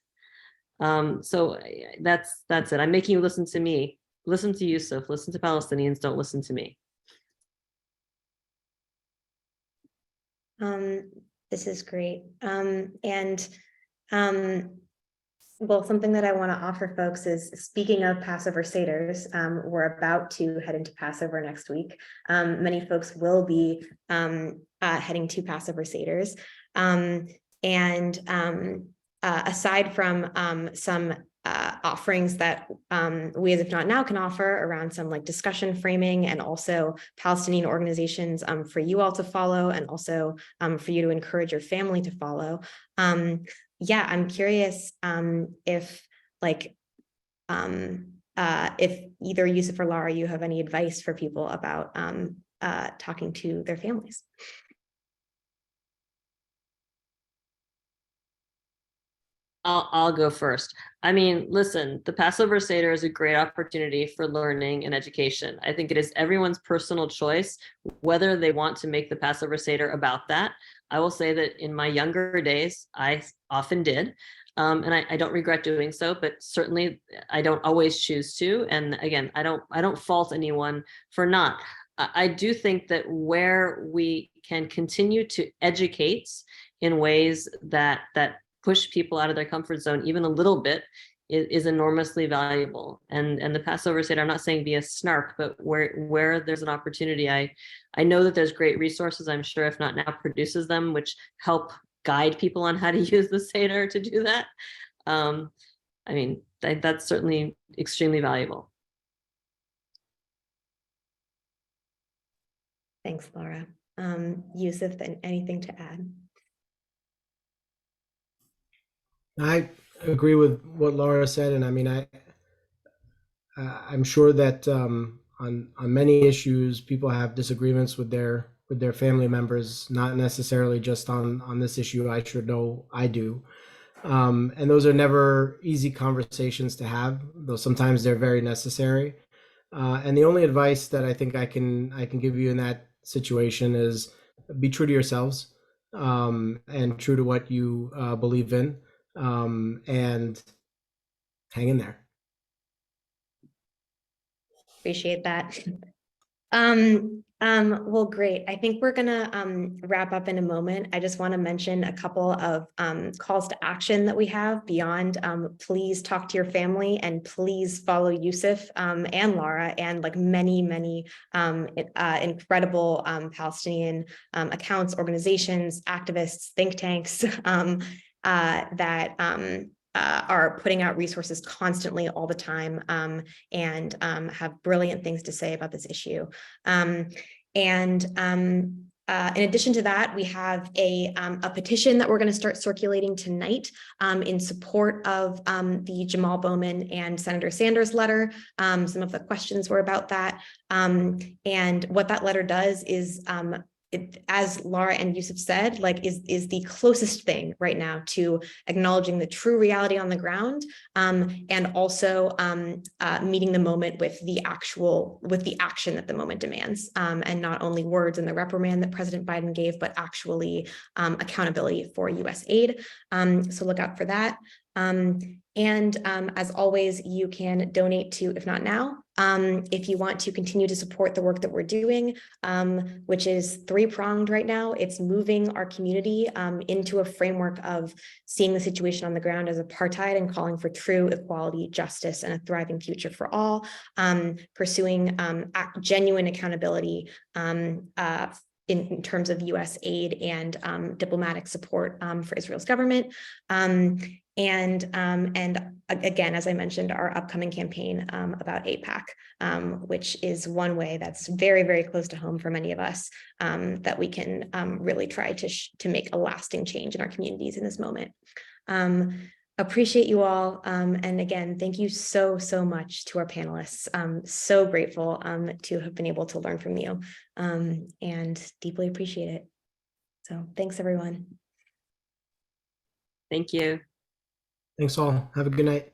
So that's it. I'm making you listen to me. Listen to Yousef, listen to Palestinians, don't listen to me. This is great. Well, something that I want to offer folks is, speaking of Passover Seders, we're about to head into Passover next week. Many folks will be heading to Passover Seders. Aside from some offerings that we as If Not Now can offer around some like discussion framing, and also Palestinian organizations for you all to follow, and also for you to encourage your family to follow. Yeah, I'm curious if either Yousef or Lara, you have any advice for people about talking to their families. I'll go first. I mean, listen, the Passover Seder is a great opportunity for learning and education. I think it is everyone's personal choice whether they want to make the Passover Seder about that. I will say that in my younger days, I often did. And I don't regret doing so, but certainly I don't always choose to. And again, I don't fault anyone for not. I do think that where we can continue to educate in ways that push people out of their comfort zone even a little bit is enormously valuable. And the Passover Seder, I'm not saying be a snark, but where there's an opportunity, I know that there's great resources. I'm sure If Not Now produces them, which help guide people on how to use the Seder to do that. I mean, that's certainly extremely valuable. Thanks, Lara. Yousef, anything to add? I agree with what Lara said, and I mean, I'm sure that on many issues, people have disagreements with their family members, not necessarily just on this issue. I sure know I do, and those are never easy conversations to have, though sometimes they're very necessary. And the only advice that I think I can give you in that situation is be true to yourselves, and true to what you believe in. And hang in there. Appreciate that. Well, great. I think we're gonna wrap up in a moment. I just want to mention a couple of calls to action that we have beyond please talk to your family, and please follow Yousef and Lara, and like many incredible Palestinian accounts, organizations, activists, think tanks that are putting out resources constantly all the time, and have brilliant things to say about this issue. In addition to that, we have a petition that we're going to start circulating tonight in support of the Jamal Bowman and Senator Sanders letter. Some of the questions were about that. And what that letter does is, as Lara and Yousef said, like is the closest thing right now to acknowledging the true reality on the ground, and also meeting the moment with the action that the moment demands, and not only words and the reprimand that President Biden gave, but actually accountability for U.S. aid. So look out for that. As always, you can donate to If Not Now if you want to continue to support the work that we're doing, which is three-pronged right now. It's moving our community into a framework of seeing the situation on the ground as apartheid and calling for true equality, justice, and a thriving future for all, pursuing genuine accountability in terms of U.S. aid and diplomatic support for Israel's government. And again, as I mentioned, our upcoming campaign about AIPAC, which is one way that's very, very close to home for many of us, that we can really try to make a lasting change in our communities in this moment. Appreciate you all. And again, thank you so much to our panelists. So grateful to have been able to learn from you, and deeply appreciate it. So thanks, everyone. Thank you. Thanks all. Have a good night.